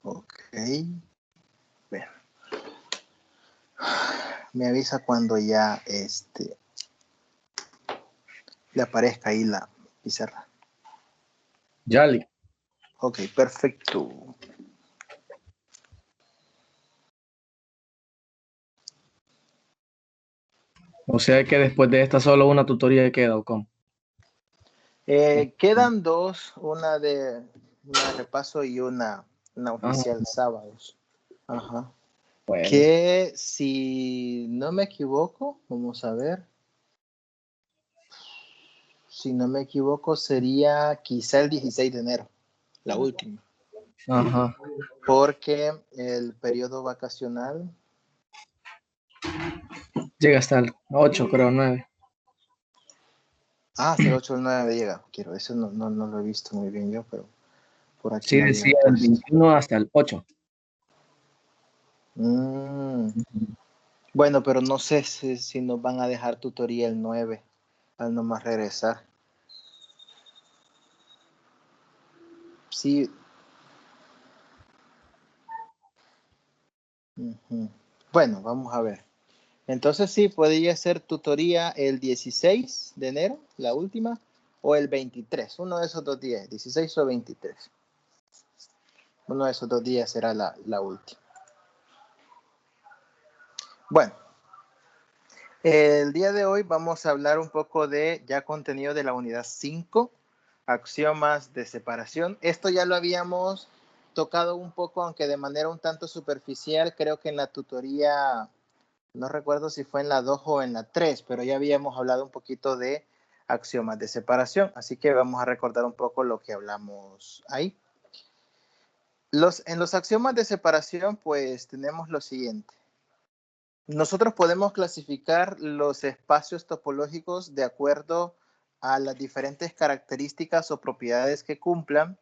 Ok. Bien. Me avisa cuando ya le aparezca ahí la pizarra. Yali. Ok, perfecto. O sea que después de esta solo una tutoría queda, ¿o cómo? Quedan dos, una de repaso y una oficial sábados. Ajá. Bueno. Que si no me equivoco, vamos a ver. Si no me equivoco, sería quizá el 16 de enero, la última. Ajá. Porque el periodo vacacional Llega hasta el 8, creo, 9. hasta el 8 o el 9 llega. Quiero, eso no lo he visto muy bien yo, pero por aquí Sí, lo decía habían del puesto. 21 hasta el 8. Bueno, pero no sé si nos van a dejar tutoría el 9 al nomás regresar. Sí. Bueno, vamos a ver. Entonces sí, podría ser tutoría el 16 de enero, la última, o el 23, uno de esos 2 días, 16 o 23. Uno de esos 2 días será la última. Bueno, el día de hoy vamos a hablar un poco de ya contenido de la unidad 5, axiomas de separación. Esto ya lo habíamos tocado un poco, aunque de manera un tanto superficial, creo que en la tutoría, no recuerdo si fue en la 2 o en la 3, pero ya habíamos hablado un poquito de axiomas de separación, así que vamos a recordar un poco lo que hablamos ahí. En los axiomas de separación, pues tenemos lo siguiente. Nosotros podemos clasificar los espacios topológicos de acuerdo a las diferentes características o propiedades que cumplan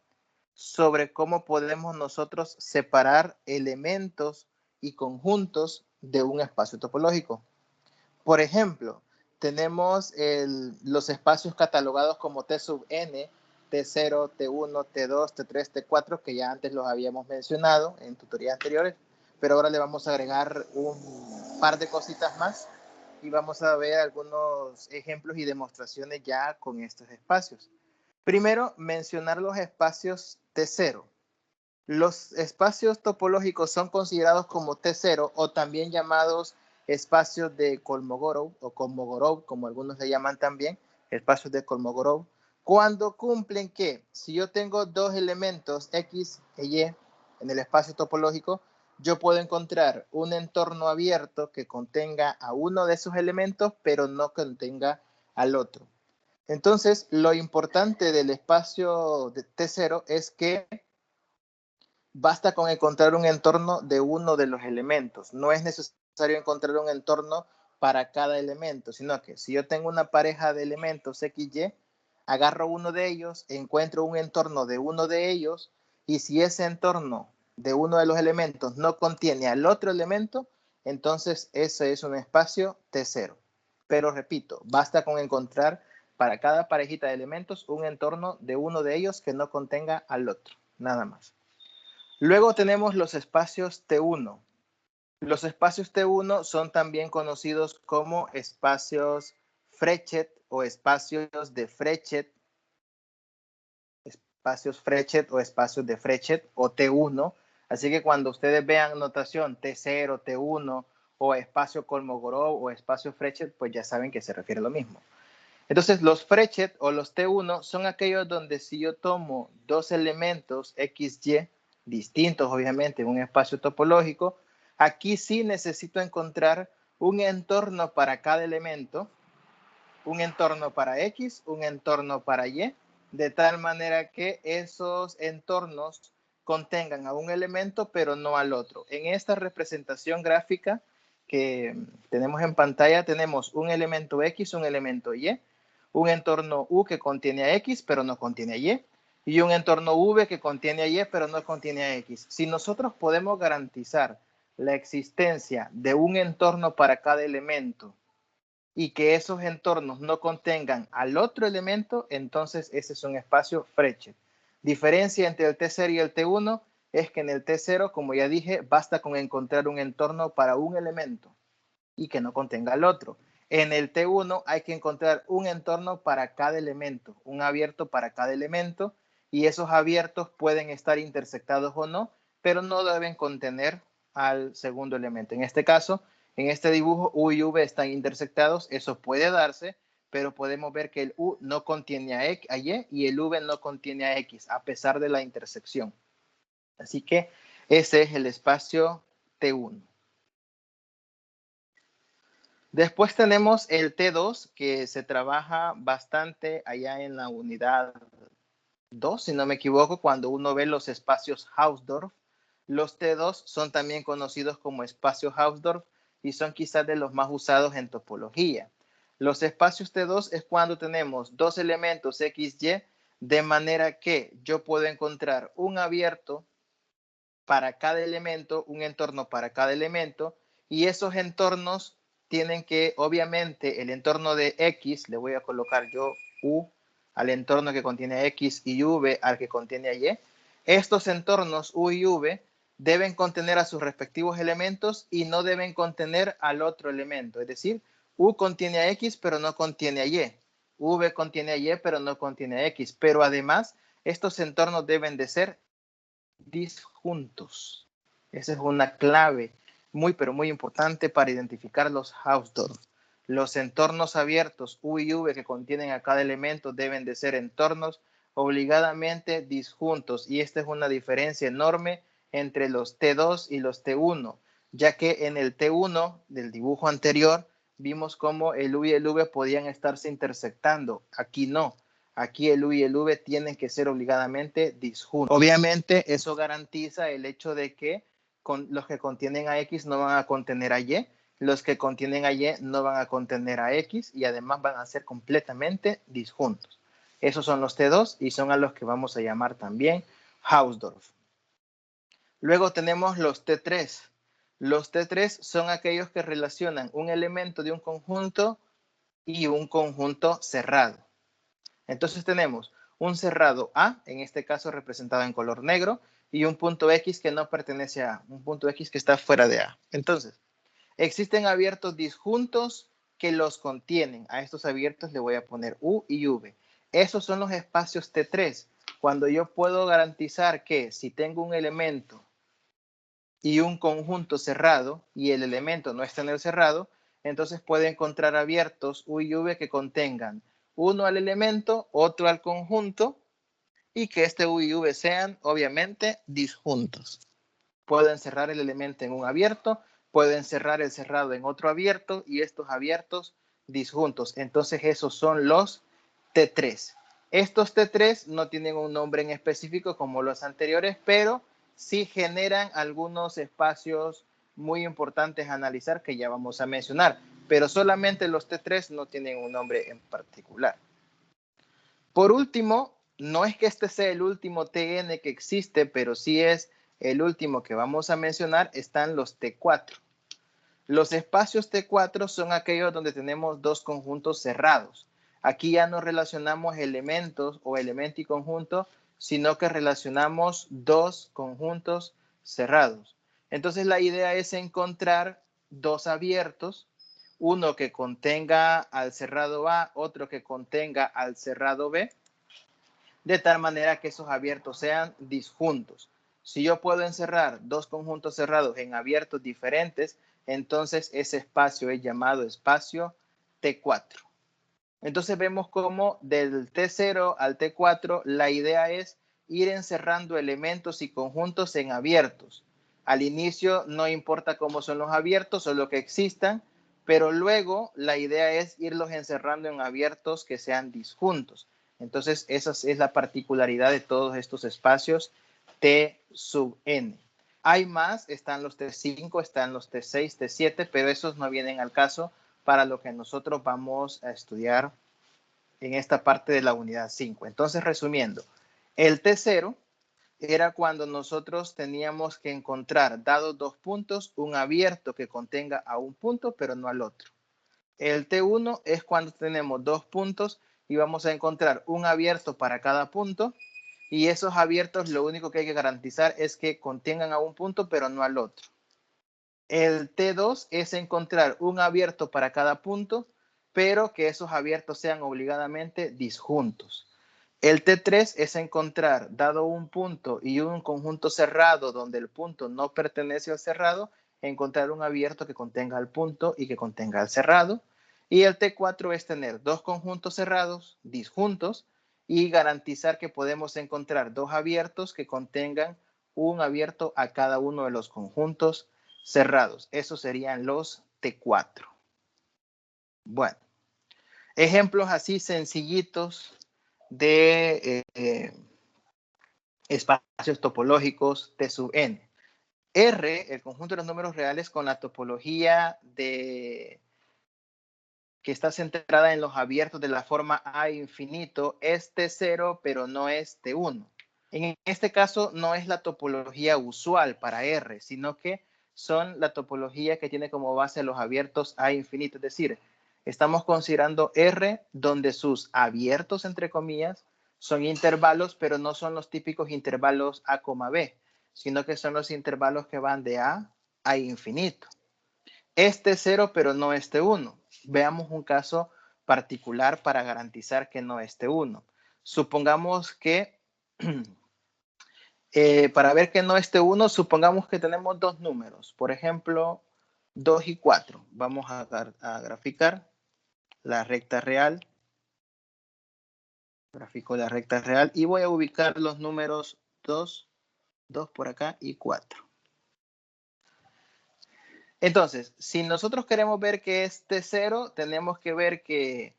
sobre cómo podemos nosotros separar elementos y conjuntos de un espacio topológico. Por ejemplo, tenemos los espacios catalogados como T sub n, T0, T1, T2, T3, T4, que ya antes los habíamos mencionado en tutorías anteriores, pero ahora le vamos a agregar un par de cositas más y vamos a ver algunos ejemplos y demostraciones ya con estos espacios. Primero, mencionar los espacios T0. Los espacios topológicos son considerados como T0 o también llamados espacios de Kolmogorov o Kolmogorov, como algunos le llaman también, espacios de Kolmogorov, cuando cumplen que si yo tengo dos elementos X e Y en el espacio topológico, yo puedo encontrar un entorno abierto que contenga a uno de esos elementos, pero no contenga al otro. Entonces, lo importante del espacio de T0 es que basta con encontrar un entorno de uno de los elementos. No es necesario encontrar un entorno para cada elemento, sino que si yo tengo una pareja de elementos X, Y, agarro uno de ellos, encuentro un entorno de uno de ellos, y si ese entorno de uno de los elementos no contiene al otro elemento, entonces ese es un espacio T0. Pero repito, basta con encontrar para cada parejita de elementos un entorno de uno de ellos que no contenga al otro, nada más. Luego tenemos los espacios T1. Los espacios T1 son también conocidos como espacios Frechet o espacios de Frechet, de Frechet o T1. Así que cuando ustedes vean notación T0, T1 o espacio Kolmogorov o espacio Frechet, pues ya saben que se refiere a lo mismo. Entonces, los Frechet o los T1 son aquellos donde si yo tomo dos elementos X, Y, distintos obviamente en un espacio topológico, aquí sí necesito encontrar un entorno para cada elemento, un entorno para X, un entorno para Y, de tal manera que esos entornos contengan a un elemento pero no al otro. En esta representación gráfica que tenemos en pantalla tenemos un elemento X, un elemento Y, un entorno U que contiene a X pero no contiene a Y, y un entorno V que contiene a Y pero no contiene a X. Si nosotros podemos garantizar la existencia de un entorno para cada elemento y que esos entornos no contengan al otro elemento, entonces ese es un espacio Frechet. Diferencia entre el T0 y el T1, es que en el T0, como ya dije, basta con encontrar un entorno para un elemento y que no contenga el otro. En el T1 hay que encontrar un entorno para cada elemento, un abierto para cada elemento, y esos abiertos pueden estar intersectados o no, pero no deben contener al segundo elemento. En este caso, en este dibujo, U y V están intersectados, eso puede darse, pero podemos ver que el U no contiene a Y y el V no contiene a X, a pesar de la intersección. Así que ese es el espacio T1. Después tenemos el T2, que se trabaja bastante allá en la unidad 2, si no me equivoco, cuando uno ve los espacios Hausdorff. Los T2 son también conocidos como espacios Hausdorff y son quizás de los más usados en topología. Los espacios T2 es cuando tenemos dos elementos XY, de manera que yo puedo encontrar un abierto para cada elemento, un entorno para cada elemento, y esos entornos tienen que, obviamente, el entorno de X, le voy a colocar yo U al entorno que contiene X y V al que contiene Y. Estos entornos U y V deben contener a sus respectivos elementos y no deben contener al otro elemento. Es decir, U contiene a X pero no contiene a Y. V contiene a Y pero no contiene a X. Pero además, estos entornos deben de ser disjuntos. Esa es una clave muy, pero muy importante para identificar los Hausdorff. Los entornos abiertos U y V que contienen a cada elemento deben de ser entornos obligadamente disjuntos, y esta es una diferencia enorme entre los T2 y los T1, ya que en el T1 del dibujo anterior vimos cómo el U y el V podían estarse intersectando. Aquí no. Aquí el U y el V tienen que ser obligadamente disjuntos. Obviamente eso garantiza el hecho de que los que contienen a X no van a contener a Y, los que contienen a Y no van a contener a X y además van a ser completamente disjuntos. Esos son los T2 y son a los que vamos a llamar también Hausdorff. Luego tenemos los T3. Los T3 son aquellos que relacionan un elemento de un conjunto y un conjunto cerrado. Entonces tenemos un cerrado A, en este caso representado en color negro, y un punto X que no pertenece a A, un punto X que está fuera de A. Entonces, existen abiertos disjuntos que los contienen. A estos abiertos le voy a poner U y V. Esos son los espacios T3. Cuando yo puedo garantizar que si tengo un elemento y un conjunto cerrado y el elemento no está en el cerrado, entonces puedo encontrar abiertos U y V que contengan uno al elemento, otro al conjunto, y que este U y V sean obviamente disjuntos. Puedo encerrar el elemento en un abierto, puedo encerrar el cerrado en otro abierto y estos abiertos disjuntos. Entonces esos son los T3. Estos T3 no tienen un nombre en específico como los anteriores, pero sí generan algunos espacios muy importantes a analizar que ya vamos a mencionar, pero solamente los T3 no tienen un nombre en particular. Por último, no es que este sea el último TN que existe, pero sí es el último que vamos a mencionar, están los T4. Los espacios T4 son aquellos donde tenemos dos conjuntos cerrados. Aquí ya no relacionamos elementos o elemento y conjunto, sino que relacionamos dos conjuntos cerrados. Entonces la idea es encontrar dos abiertos, uno que contenga al cerrado A, otro que contenga al cerrado B, de tal manera que esos abiertos sean disjuntos. Si yo puedo encerrar dos conjuntos cerrados en abiertos diferentes, entonces ese espacio es llamado espacio T4. Entonces vemos cómo del T0 al T4 la idea es ir encerrando elementos y conjuntos en abiertos. Al inicio no importa cómo son los abiertos o lo que existan, pero luego la idea es irlos encerrando en abiertos que sean disjuntos. Entonces esa es la particularidad de todos estos espacios T sub n. Hay más, están los T5, están los T6, T7, pero esos no vienen al caso para lo que nosotros vamos a estudiar en esta parte de la unidad 5. Entonces, resumiendo, el T0 era cuando nosotros teníamos que encontrar, dados dos puntos, un abierto que contenga a un punto, pero no al otro. El T1 es cuando tenemos dos puntos y vamos a encontrar un abierto para cada punto, Y esos abiertos lo único que hay que garantizar es que contengan a un punto, pero no al otro. El T2 es encontrar un abierto para cada punto, pero que esos abiertos sean obligadamente disjuntos. El T3 es encontrar, dado un punto y un conjunto cerrado donde el punto no pertenece al cerrado, encontrar un abierto que contenga el punto y que contenga el cerrado. Y el T4 es tener dos conjuntos cerrados disjuntos y garantizar que podemos encontrar dos abiertos que contengan un abierto a cada uno de los conjuntos cerrados. Esos serían los T4. Bueno, ejemplos así sencillitos de espacios topológicos T sub n. R, el conjunto de los números reales con la topología que está centrada en los abiertos de la forma A infinito, es T0, pero no es T1. En este caso no es la topología usual para R, sino que son la topología que tiene como base los abiertos A infinito. Es decir, estamos considerando R donde sus abiertos, entre comillas, son intervalos, pero no son los típicos intervalos A, B, sino que son los intervalos que van de A a infinito. Este 0, pero no este 1. Veamos un caso particular para garantizar que no este 1. Supongamos que para ver que no esté 1, supongamos que tenemos dos números, por ejemplo, 2 y 4. Vamos a graficar la recta real. Gráfico de la recta real y voy a ubicar los números 2 por acá y 4. Entonces, si nosotros queremos ver que este 0, tenemos que ver que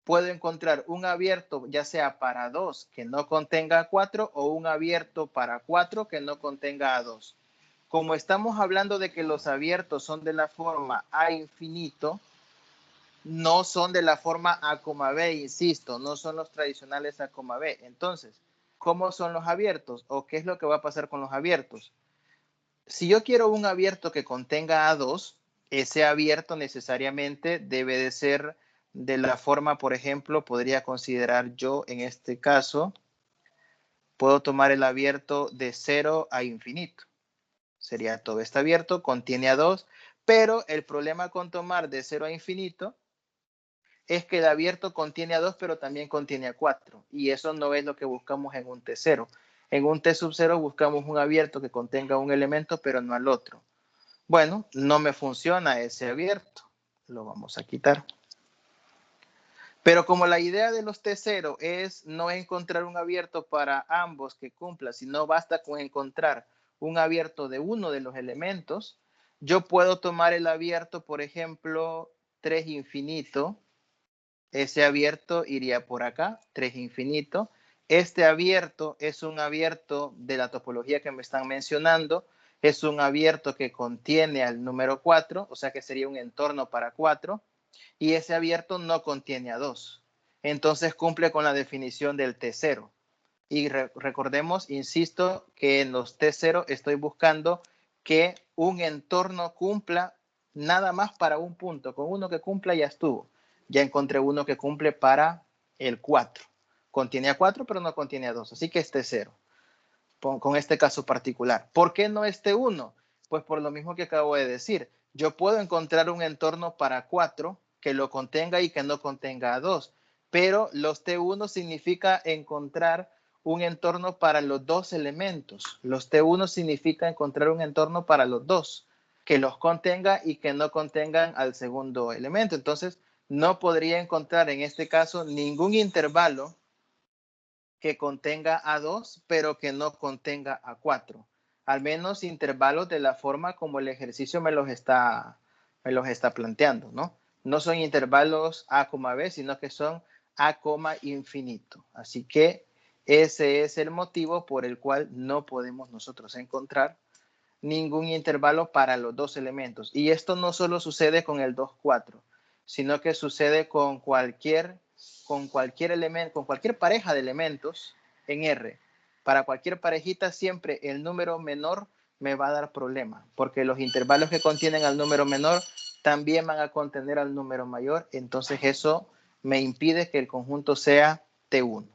puedo encontrar un abierto ya sea para 2 que no contenga 4 o un abierto para 4 que no contenga 2. Como estamos hablando de que los abiertos son de la forma A infinito, no son de la forma A, B, insisto, no son los tradicionales A, B. Entonces, ¿cómo son los abiertos? ¿O qué es lo que va a pasar con los abiertos? Si yo quiero un abierto que contenga A2, ese abierto necesariamente debe de ser de la forma, por ejemplo, podría considerar yo en este caso, puedo tomar el abierto de 0 a infinito. Sería todo este abierto, contiene A2, pero el problema con tomar de 0 a infinito es que el abierto contiene A2, pero también contiene A4. Y eso no es lo que buscamos en un T0. En un T sub 0 buscamos un abierto que contenga un elemento, pero no al otro. Bueno, no me funciona ese abierto. Lo vamos a quitar. Pero como la idea de los T0 es no encontrar un abierto para ambos que cumpla, sino basta con encontrar un abierto de uno de los elementos, yo puedo tomar el abierto, por ejemplo, 3 infinito. Ese abierto iría por acá, 3 infinito. Este abierto es un abierto de la topología que me están mencionando. Es un abierto que contiene al número 4, o sea que sería un entorno para 4. Y ese abierto no contiene a 2. Entonces cumple con la definición del T0. Y recordemos, insisto, que en los T0 estoy buscando que un entorno cumpla nada más para un punto. Con uno que cumpla ya estuvo. Ya encontré uno que cumple para el 4. Contiene a 4, pero no contiene a 2. Así que es T0 con este caso particular. ¿Por qué no este 1? Pues por lo mismo que acabo de decir. Yo puedo encontrar un entorno para 4 que lo contenga y que no contenga a 2. Pero los T1 significa encontrar un entorno para los dos elementos. Los T1 significa encontrar un entorno para los dos, que los contenga y que no contengan al segundo elemento. Entonces, no podría encontrar en este caso ningún intervalo que contenga A2, pero que no contenga A4. Al menos intervalos de la forma como el ejercicio me los está planteando, ¿no? No son intervalos A, B, sino que son A, infinito. Así que ese es el motivo por el cual no podemos nosotros encontrar ningún intervalo para los dos elementos. Y esto no solo sucede con el 2, 4, sino que sucede con cualquier elemento, con cualquier pareja de elementos en R. Para cualquier parejita siempre el número menor me va a dar problema, porque los intervalos que contienen al número menor también van a contener al número mayor, entonces eso me impide que el conjunto sea T1.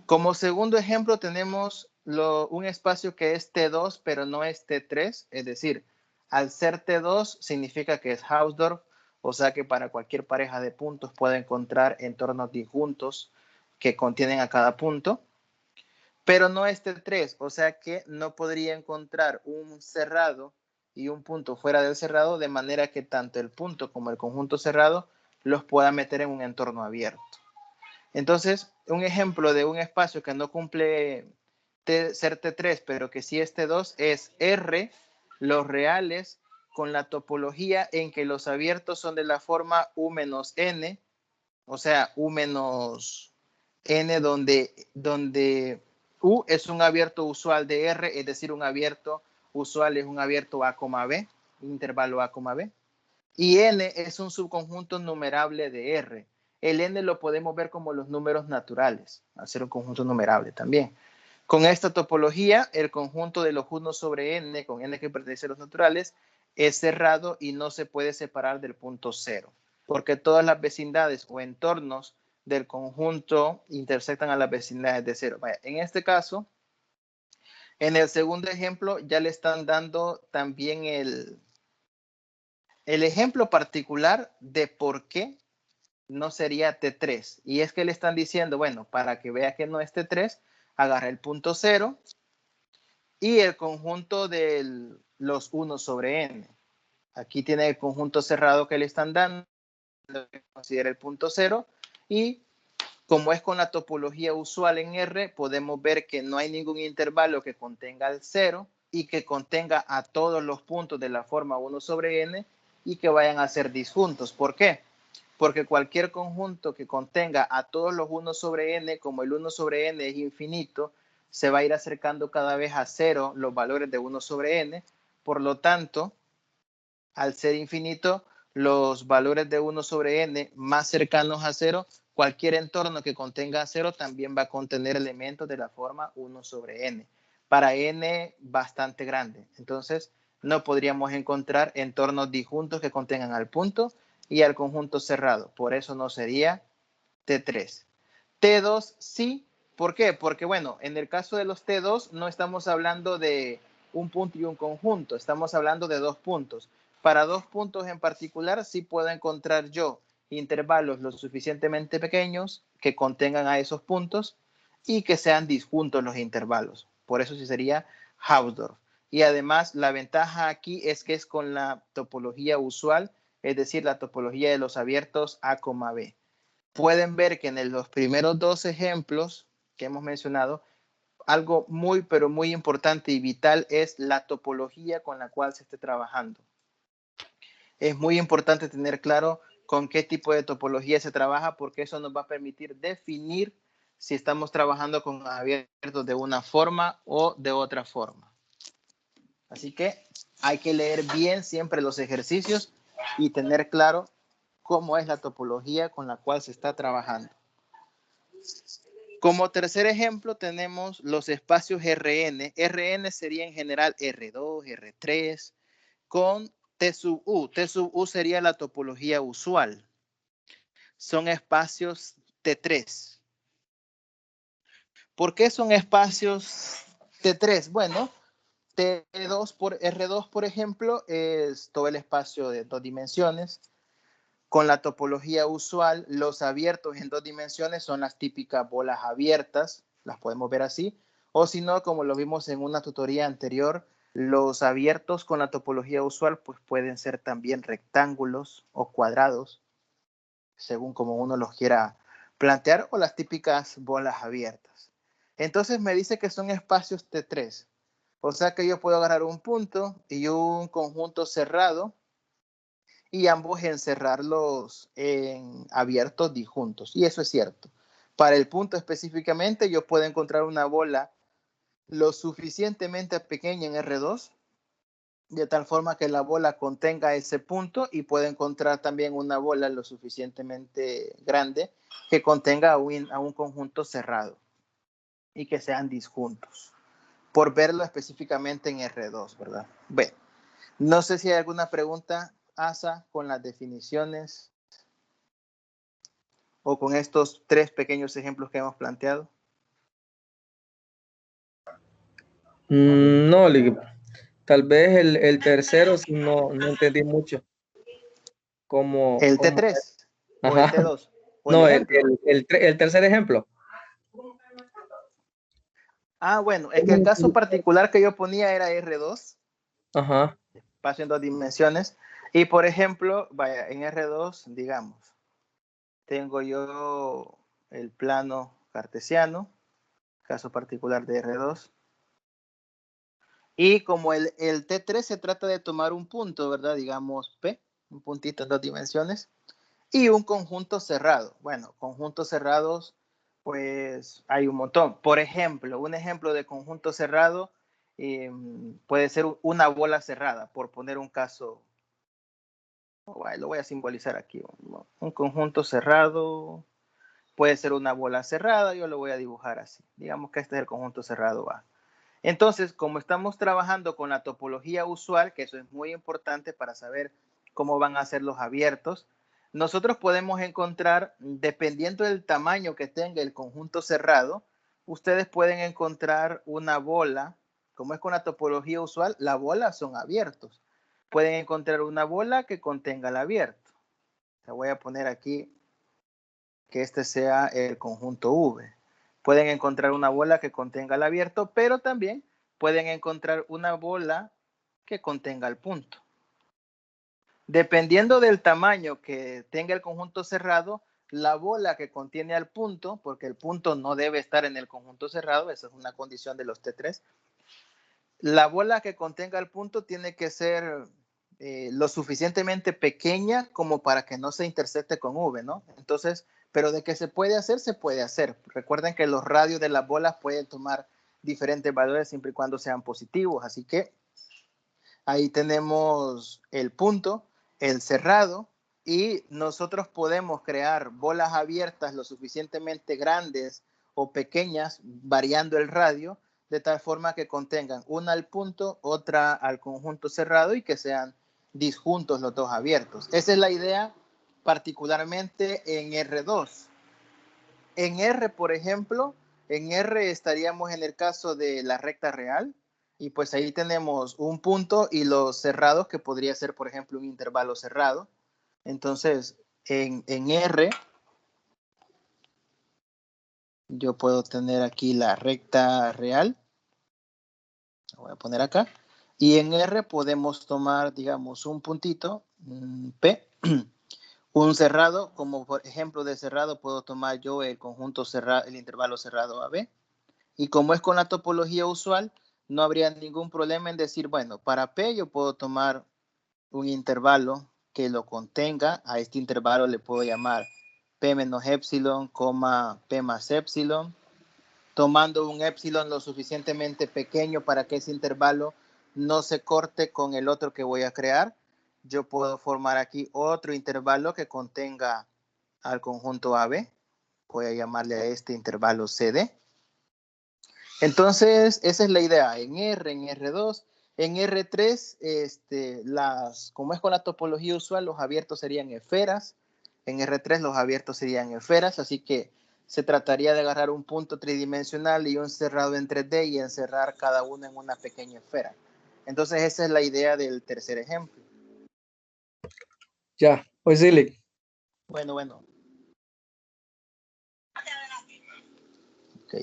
Como segundo ejemplo tenemos un espacio que es T2, pero no es T3. Es decir, al ser T2 significa que es Hausdorff, o sea que para cualquier pareja de puntos puede encontrar entornos disjuntos que contienen a cada punto. Pero no es T3, o sea que no podría encontrar un cerrado y un punto fuera del cerrado, de manera que tanto el punto como el conjunto cerrado los pueda meter en un entorno abierto. Entonces, un ejemplo de un espacio que no cumple ser T3, pero que sí es T2, es R, los reales, con la topología en que los abiertos son de la forma U menos N, o sea, U menos N, donde U es un abierto usual de R, es decir, un abierto usual es un abierto A, B, un intervalo A, B. Y N es un subconjunto numerable de R. El N lo podemos ver como los números naturales, al ser un conjunto numerable también. Con esta topología, el conjunto de los 1 sobre N, con N que pertenece a los naturales, es cerrado y no se puede separar del punto cero, porque todas las vecindades o entornos del conjunto intersectan a las vecindades de cero. En este caso, en el segundo ejemplo, ya le están dando también el ejemplo particular de por qué no sería T3. Y es que le están diciendo, bueno, para que vea que no es T3, agarra el punto 0 y el conjunto de los 1 sobre n. Aquí tiene el conjunto cerrado que le están dando, considera el punto 0 y como es con la topología usual en R, podemos ver que no hay ningún intervalo que contenga el 0 y que contenga a todos los puntos de la forma 1 sobre n y que vayan a ser disjuntos. ¿Por qué? Porque cualquier conjunto que contenga a todos los 1 sobre n, como el 1 sobre n es infinito, se va a ir acercando cada vez a 0 los valores de 1 sobre n. Por lo tanto, al ser infinito, los valores de 1 sobre n más cercanos a 0, cualquier entorno que contenga 0 también va a contener elementos de la forma 1 sobre n. Para n bastante grande. Entonces, no podríamos encontrar entornos disjuntos que contengan al punto y al conjunto cerrado. Por eso no sería T3. T2 sí. ¿Por qué? Porque, bueno, en el caso de los T2 no estamos hablando de un punto y un conjunto. Estamos hablando de dos puntos. Para dos puntos en particular sí puedo encontrar yo intervalos lo suficientemente pequeños que contengan a esos puntos y que sean disjuntos los intervalos. Por eso sí sería Hausdorff. Y además la ventaja aquí es que es con la topología usual, es decir, la topología de los abiertos A, B. Pueden ver que en los primeros dos ejemplos que hemos mencionado, algo muy, pero muy importante y vital es la topología con la cual se esté trabajando. Es muy importante tener claro con qué tipo de topología se trabaja porque eso nos va a permitir definir si estamos trabajando con abiertos de una forma o de otra forma. Así que hay que leer bien siempre los ejercicios y tener claro cómo es la topología con la cual se está trabajando. Como tercer ejemplo tenemos los espacios Rn. Rn sería en general R2, R3, con T sub U. T sub U sería la topología usual. Son espacios T3. ¿Por qué son espacios T3? Bueno, T2 por R2, por ejemplo, es todo el espacio de dos dimensiones. Con la topología usual, los abiertos en dos dimensiones son las típicas bolas abiertas, las podemos ver así, o si no, como lo vimos en una tutoría anterior, los abiertos con la topología usual pues pueden ser también rectángulos o cuadrados, según como uno los quiera plantear, o las típicas bolas abiertas. Entonces me dice que son espacios T3, o sea que yo puedo agarrar un punto y un conjunto cerrado y ambos encerrarlos en abiertos disjuntos. Y eso es cierto. Para el punto específicamente, yo puedo encontrar una bola lo suficientemente pequeña en R2, de tal forma que la bola contenga ese punto y puedo encontrar también una bola lo suficientemente grande que contenga a un conjunto cerrado y que sean disjuntos. Por verlo específicamente en R2, ¿verdad? Bueno, no sé si hay alguna pregunta, Asa, con las definiciones o con estos tres pequeños ejemplos que hemos planteado. No, tal vez el tercero sí no entendí mucho. ¿El Cómo, T3 o el ajá. T2? ¿O el No, ejemplo? el tercer ejemplo. Ah, bueno, es que el caso particular que yo ponía era R2, Ajá, espacio en dos dimensiones. Y por ejemplo, vaya, en R2, digamos, tengo yo el plano cartesiano, caso particular de R2. Y como el T3 se trata de tomar un punto, ¿verdad? Digamos P, un puntito en dos dimensiones, y un conjunto cerrado. Bueno, conjuntos cerrados, pues hay un montón. Por ejemplo, un ejemplo de conjunto cerrado puede ser una bola cerrada, por poner un caso. Lo voy a simbolizar aquí. Un conjunto cerrado puede ser una bola cerrada, yo lo voy a dibujar así. Digamos que este es el conjunto cerrado A. Entonces, como estamos trabajando con la topología usual, que eso es muy importante para saber cómo van a ser los abiertos, nosotros podemos encontrar, dependiendo del tamaño que tenga el conjunto cerrado, ustedes pueden encontrar una bola, como es con la topología usual, las bolas son abiertos. Pueden encontrar una bola que contenga el abierto. Te voy a poner aquí que este sea el conjunto V. Pueden encontrar una bola que contenga el abierto, pero también pueden encontrar una bola que contenga el punto. Dependiendo del tamaño que tenga el conjunto cerrado, la bola que contiene al punto, porque el punto no debe estar en el conjunto cerrado, esa es una condición de los T3, la bola que contenga el punto tiene que ser lo suficientemente pequeña como para que no se intersecte con V, ¿no? Entonces, pero de que se puede hacer, se puede hacer. Recuerden que los radios de las bolas pueden tomar diferentes valores siempre y cuando sean positivos, así que ahí tenemos el punto, el cerrado, y nosotros podemos crear bolas abiertas lo suficientemente grandes o pequeñas, variando el radio, de tal forma que contengan una al punto, otra al conjunto cerrado y que sean disjuntos los dos abiertos. Esa es la idea particularmente en R2. En R, por ejemplo, en R estaríamos en el caso de la recta real, y pues ahí tenemos un punto y los cerrados que podría ser, por ejemplo, un intervalo cerrado. Entonces, en R, yo puedo tener aquí la recta real, la voy a poner acá, y en R podemos tomar, digamos, un puntito, P, un cerrado, como por ejemplo de cerrado puedo tomar yo el conjunto cerrado, el intervalo cerrado AB. Y como es con la topología usual, no habría ningún problema en decir, bueno, para P yo puedo tomar un intervalo que lo contenga. A este intervalo le puedo llamar P menos epsilon, P más epsilon, tomando un epsilon lo suficientemente pequeño para que ese intervalo no se corte con el otro que voy a crear. Yo puedo formar aquí otro intervalo que contenga al conjunto AB. Voy a llamarle a este intervalo CD. Entonces, esa es la idea. En R, en R2, en R3, como es con la topología usual, los abiertos serían esferas. En R3 los abiertos serían esferas, así que se trataría de agarrar un punto tridimensional y un cerrado en 3D y encerrar cada uno en una pequeña esfera. Entonces, esa es la idea del tercer ejemplo. ya. Pues sí, Bueno. Ok.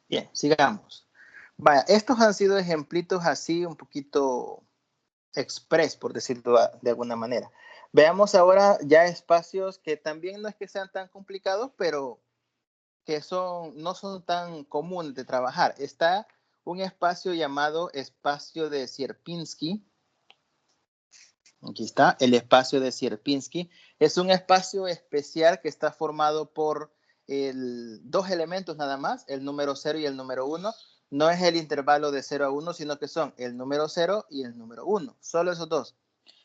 Bien, sigamos. Vaya, estos han sido ejemplitos así un poquito express, por decirlo de alguna manera. Veamos ahora ya espacios que también no es que sean tan complicados, pero que no son tan comunes de trabajar. Está un espacio llamado espacio de Sierpinski. Aquí está, el espacio de Sierpinski. Es un espacio especial que está formado por dos elementos nada más, el número 0 y el número 1. No es el intervalo de 0 a 1, sino que son el número 0 y el número 1. Solo esos dos.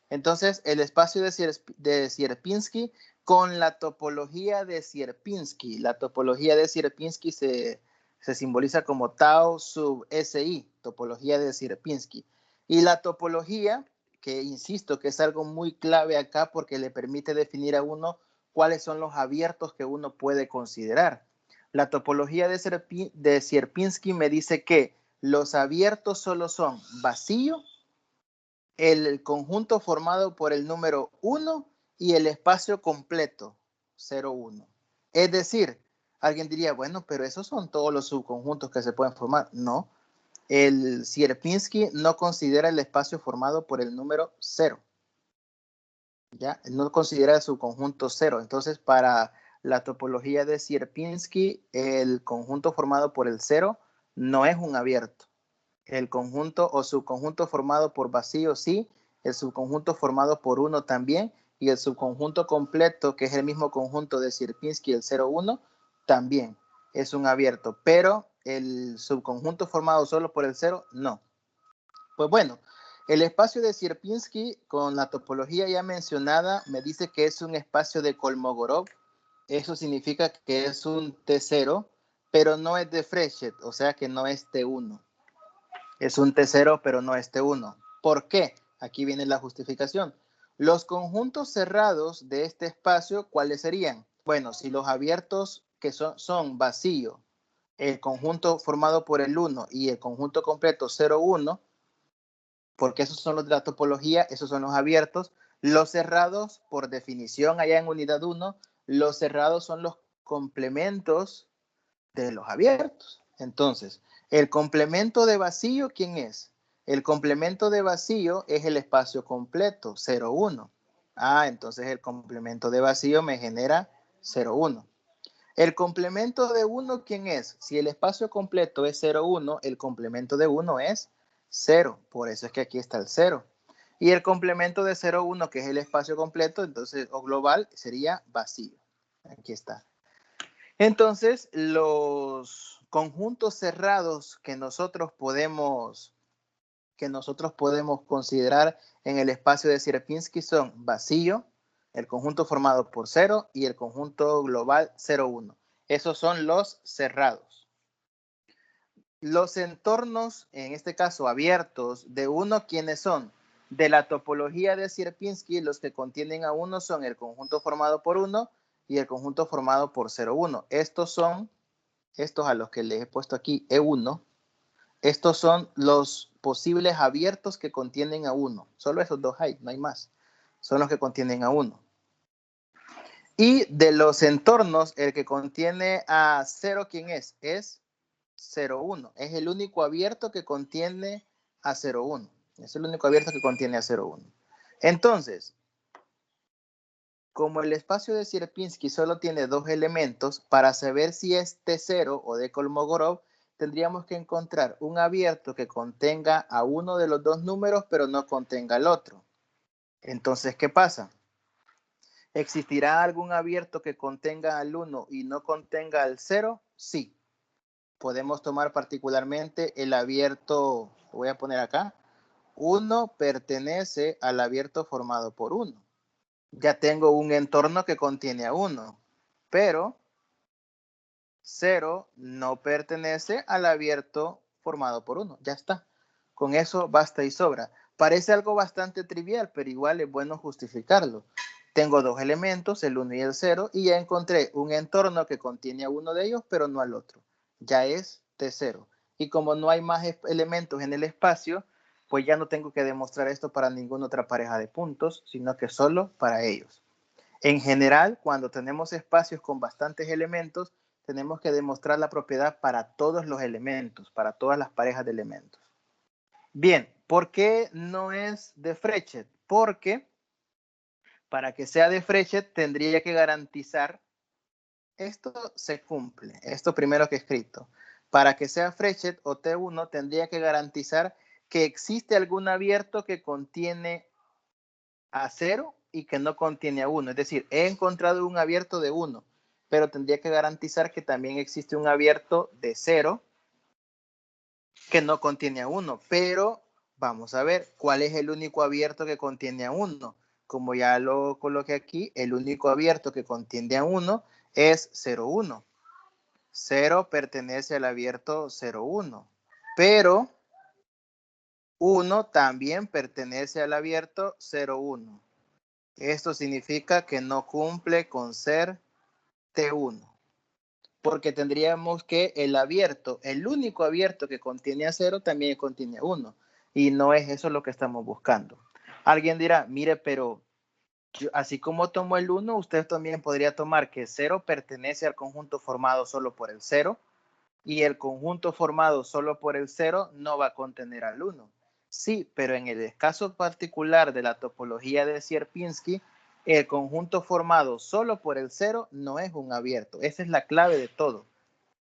Entonces, el espacio de Sierpinski con la topología de Sierpinski. La topología de Sierpinski se simboliza como tau sub SI, topología de Sierpinski. Y la topología, que insisto que es algo muy clave acá porque le permite definir a uno cuáles son los abiertos que uno puede considerar. La topología de Sierpinski me dice que los abiertos solo son vacío, el conjunto formado por el número 1 y el espacio completo, 0, 1. Es decir, alguien diría, bueno, pero esos son todos los subconjuntos que se pueden formar. No, el Sierpinski no considera el espacio formado por el número 0. ¿Ya? No considera el subconjunto 0. Entonces, para la topología de Sierpinski, el conjunto formado por el 0 no es un abierto. El conjunto o subconjunto formado por vacío sí, el subconjunto formado por 1 también, y el subconjunto completo, que es el mismo conjunto de Sierpinski, el 0, 1, también es un abierto, pero el subconjunto formado solo por el 0, no. Pues bueno, el espacio de Sierpinski con la topología ya mencionada me dice que es un espacio de Kolmogorov. Eso significa que es un T0, pero no es de Frechet, o sea que no es T1. Es un T0, pero no es T1. ¿Por qué? Aquí viene la justificación. Los conjuntos cerrados de este espacio, ¿cuáles serían? Bueno, si los abiertos que son vacío, el conjunto formado por el 1 y el conjunto completo 0, 1, porque esos son los de la topología, esos son los abiertos. Los cerrados, por definición, allá en unidad 1, los cerrados son los complementos de los abiertos. Entonces, el complemento de vacío, ¿quién es? El complemento de vacío es el espacio completo, 0, 1. Ah, entonces el complemento de vacío me genera 0, 1. El complemento de 1, ¿quién es? Si el espacio completo es 0, 1, el complemento de 1 es 0. Por eso es que aquí está el 0. Y el complemento de 0, 1, que es el espacio completo, entonces, o global, sería vacío. Aquí está. Entonces, los conjuntos cerrados que nosotros podemos considerar en el espacio de Sierpinski son vacío, el conjunto formado por 0 y el conjunto global 0, 1. Esos son los cerrados. Los entornos, en este caso abiertos, de 1, ¿quiénes son? De la topología de Sierpinski, los que contienen a 1 son el conjunto formado por 1 y el conjunto formado por 0, 1. Estos a los que les he puesto aquí E1, estos son los posibles abiertos que contienen a 1. Solo esos dos hay, no hay más. Son los que contienen a 1. Y de los entornos, el que contiene a 0, ¿quién es? Es 0, 1. Es el único abierto que contiene a 0, 1. Es el único abierto que contiene a 0, 1. Entonces, como el espacio de Sierpinski solo tiene dos elementos, para saber si es T0 o de Kolmogorov, tendríamos que encontrar un abierto que contenga a uno de los dos números, pero no contenga al otro. Entonces, ¿qué pasa? ¿Existirá algún abierto que contenga al 1 y no contenga al 0? Sí. Podemos tomar particularmente el abierto, lo voy a poner acá, 1 pertenece al abierto formado por 1. Ya tengo un entorno que contiene a 1, pero 0 no pertenece al abierto formado por 1. Ya está. Con eso basta y sobra. Parece algo bastante trivial, pero igual es bueno justificarlo. Tengo dos elementos, el 1 y el 0, y ya encontré un entorno que contiene a uno de ellos, pero no al otro. Ya es T0. Y como no hay más elementos en el espacio, pues ya no tengo que demostrar esto para ninguna otra pareja de puntos, sino que solo para ellos. En general, cuando tenemos espacios con bastantes elementos, tenemos que demostrar la propiedad para todos los elementos, para todas las parejas de elementos. Bien, ¿por qué no es de Frechet? Porque para que sea de Frechet tendría que garantizar, esto se cumple, esto primero que he escrito, para que sea Frechet o T1 tendría que garantizar que existe algún abierto que contiene a 0 y que no contiene a 1. Es decir, he encontrado un abierto de 1, pero tendría que garantizar que también existe un abierto de 0 que no contiene a 1. Pero vamos a ver cuál es el único abierto que contiene a 1. como ya lo coloqué aquí, el único abierto que contiene a 1 es 0, 1. 0 pertenece al abierto 0, 1, pero 1 también pertenece al abierto 0, 1. Esto significa que no cumple con ser T1, porque tendríamos que el abierto, el único abierto que contiene a 0 también contiene a 1, y no es eso lo que estamos buscando. Alguien dirá, mire, pero así como tomo el 1, usted también podría tomar que 0 pertenece al conjunto formado solo por el 0, y el conjunto formado solo por el 0 no va a contener al 1. Sí, pero en el caso particular de la topología de Sierpinski, el conjunto formado solo por el 0 no es un abierto. Esa es la clave de todo.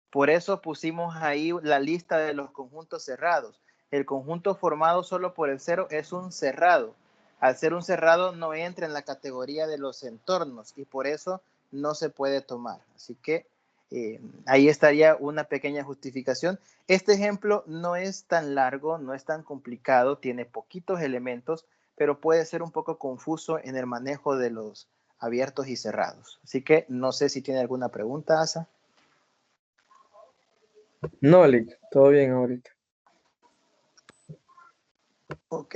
Por eso pusimos ahí la lista de los conjuntos cerrados. El conjunto formado solo por el 0 es un cerrado. Al ser un cerrado no entra en la categoría de los entornos y por eso no se puede tomar. Así que ahí estaría una pequeña justificación. Este ejemplo no es tan largo, no es tan complicado, tiene poquitos elementos, pero puede ser un poco confuso en el manejo de los abiertos y cerrados. Así que no sé si tiene alguna pregunta, Asa. No, Lick, todo bien ahorita. Ok.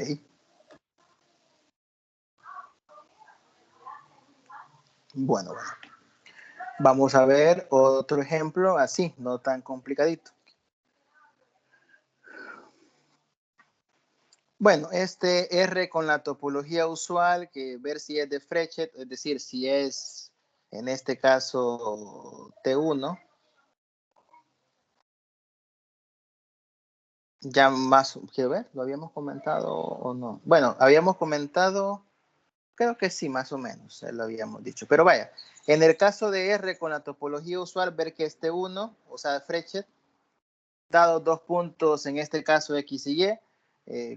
Bueno. Vamos a ver otro ejemplo así, no tan complicadito. Bueno, este R con la topología usual, que ver si es de Frechet, es decir, si es en este caso T1. Ya más, quiero ver, ¿lo habíamos comentado o no? Bueno, habíamos comentado, creo que sí, más o menos, lo habíamos dicho. Pero vaya, en el caso de R con la topología usual, ver que es T1, o sea, Frechet, dado dos puntos, en este caso X y Y,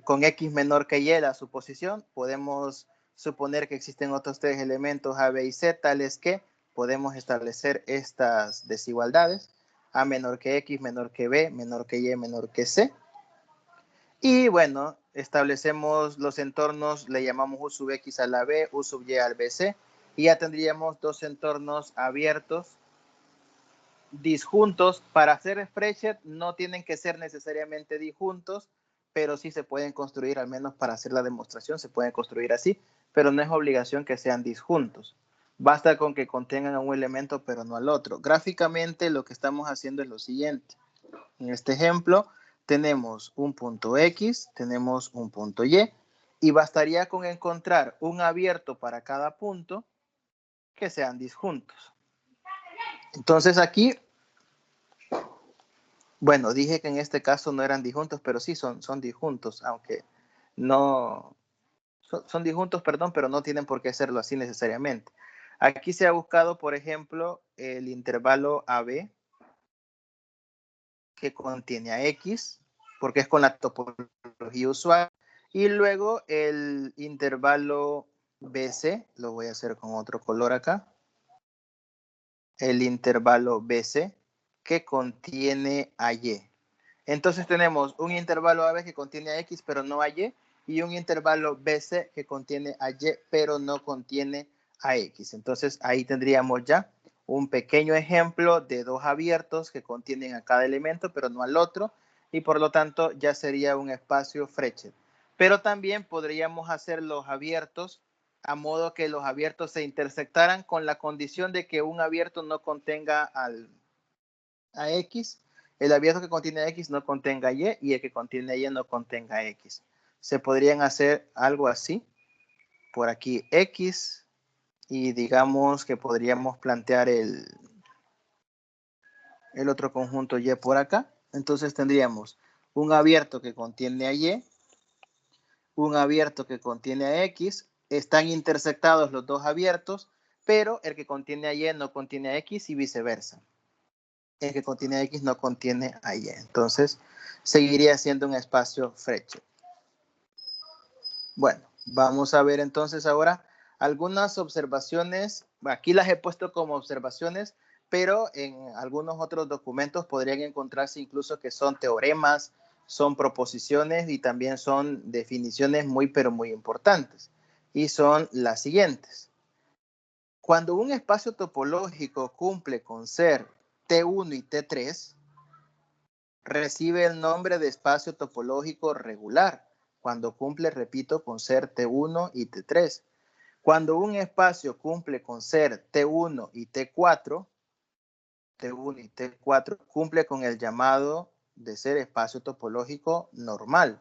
con X menor que Y la suposición, podemos suponer que existen otros tres elementos A, B y C, tales que podemos establecer estas desigualdades, A menor que X, menor que B, menor que Y, menor que C. Y bueno, establecemos los entornos, le llamamos U sub X a la B, U sub Y al BC, y ya tendríamos dos entornos abiertos disjuntos. Para hacer Frechet no tienen que ser necesariamente disjuntos, pero sí se pueden construir, al menos para hacer la demostración, se pueden construir así, pero no es obligación que sean disjuntos. Basta con que contengan a un elemento, pero no al otro. Gráficamente lo que estamos haciendo es lo siguiente. En este ejemplo tenemos un punto X, tenemos un punto y bastaría con encontrar un abierto para cada punto que sean disjuntos. Entonces aquí, bueno, dije que en este caso no eran disjuntos, pero sí son disjuntos, aunque no, son disjuntos, perdón, pero no tienen por qué serlo así necesariamente. Aquí se ha buscado, por ejemplo, el intervalo AB que contiene a X, porque es con la topología usual, y luego el intervalo BC, lo voy a hacer con otro color acá, el intervalo BC que contiene a Y. Entonces tenemos un intervalo AB que contiene a X pero no a y un intervalo BC que contiene a Y pero no contiene a X. Entonces ahí tendríamos ya un pequeño ejemplo de dos abiertos que contienen a cada elemento pero no al otro y por lo tanto ya sería un espacio Frechet. Pero también podríamos hacer los abiertos a modo que los abiertos se intersectaran con la condición de que un abierto no contenga a X, el abierto que contiene X no contenga Y y el que contiene Y no contenga X. Se podrían hacer algo así, por aquí X, y digamos que podríamos plantear el otro conjunto Y por acá. Entonces tendríamos un abierto que contiene a Y, un abierto que contiene a X, están intersectados los dos abiertos, pero el que contiene a Y no contiene a X y viceversa. El que contiene a X no contiene a Y. Entonces, seguiría siendo un espacio Frechet. Bueno, vamos a ver entonces ahora algunas observaciones. Aquí las he puesto como observaciones, pero en algunos otros documentos podrían encontrarse incluso que son teoremas, son proposiciones y también son definiciones muy, pero muy importantes. y son las siguientes. Cuando un espacio topológico cumple con ser T1 y T3, recibe el nombre de espacio topológico regular, cuando cumple, repito, con ser T1 y T3. Cuando un espacio cumple con ser T1 y T4, T1 y T4 cumple con el llamado de ser espacio topológico normal.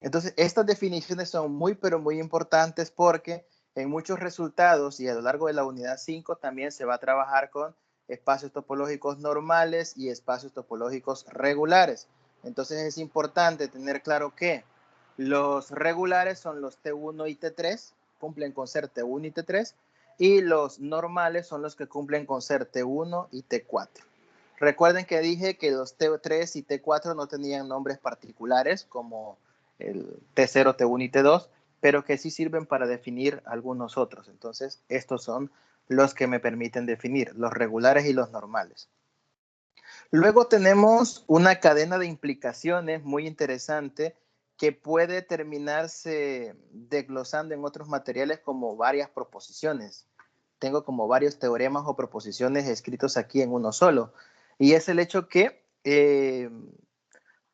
Entonces, estas definiciones son muy, pero muy importantes porque en muchos resultados y a lo largo de la unidad 5 también se va a trabajar con espacios topológicos normales y espacios topológicos regulares. Entonces, es importante tener claro que los regulares son los T1 y T3, cumplen con ser T1 y T3, y los normales son los que cumplen con ser T1 y T4. Recuerden que dije que los T3 y T4 no tenían nombres particulares como el T0, T1 y T2, pero que sí sirven para definir algunos otros. Entonces, estos son los que me permiten definir, los regulares y los normales. Luego tenemos una cadena de implicaciones muy interesante que puede terminarse desglosando en otros materiales como varias proposiciones. Tengo como varios teoremas o proposiciones escritos aquí en uno solo. Y es el hecho que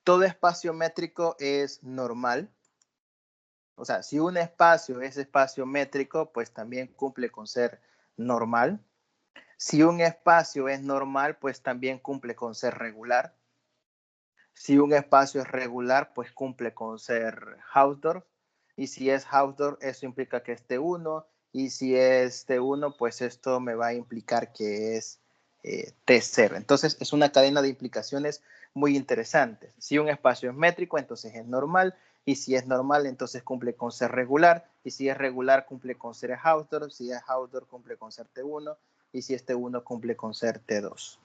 todo espacio métrico es normal. O sea, si un espacio es espacio métrico, pues también cumple con ser normal. Si un espacio es normal, pues también cumple con ser regular. Si un espacio es regular, pues cumple con ser Hausdorff. Y si es Hausdorff, eso implica que es T1. Y si es T1, pues esto me va a implicar que es T0. Entonces, es una cadena de implicaciones muy interesantes. Si un espacio es métrico, entonces es normal. Y si es normal, entonces cumple con ser regular. Y si es regular, cumple con ser Hausdorff. Si es Hausdorff, cumple con ser T1. Y si es T1, cumple con ser T2.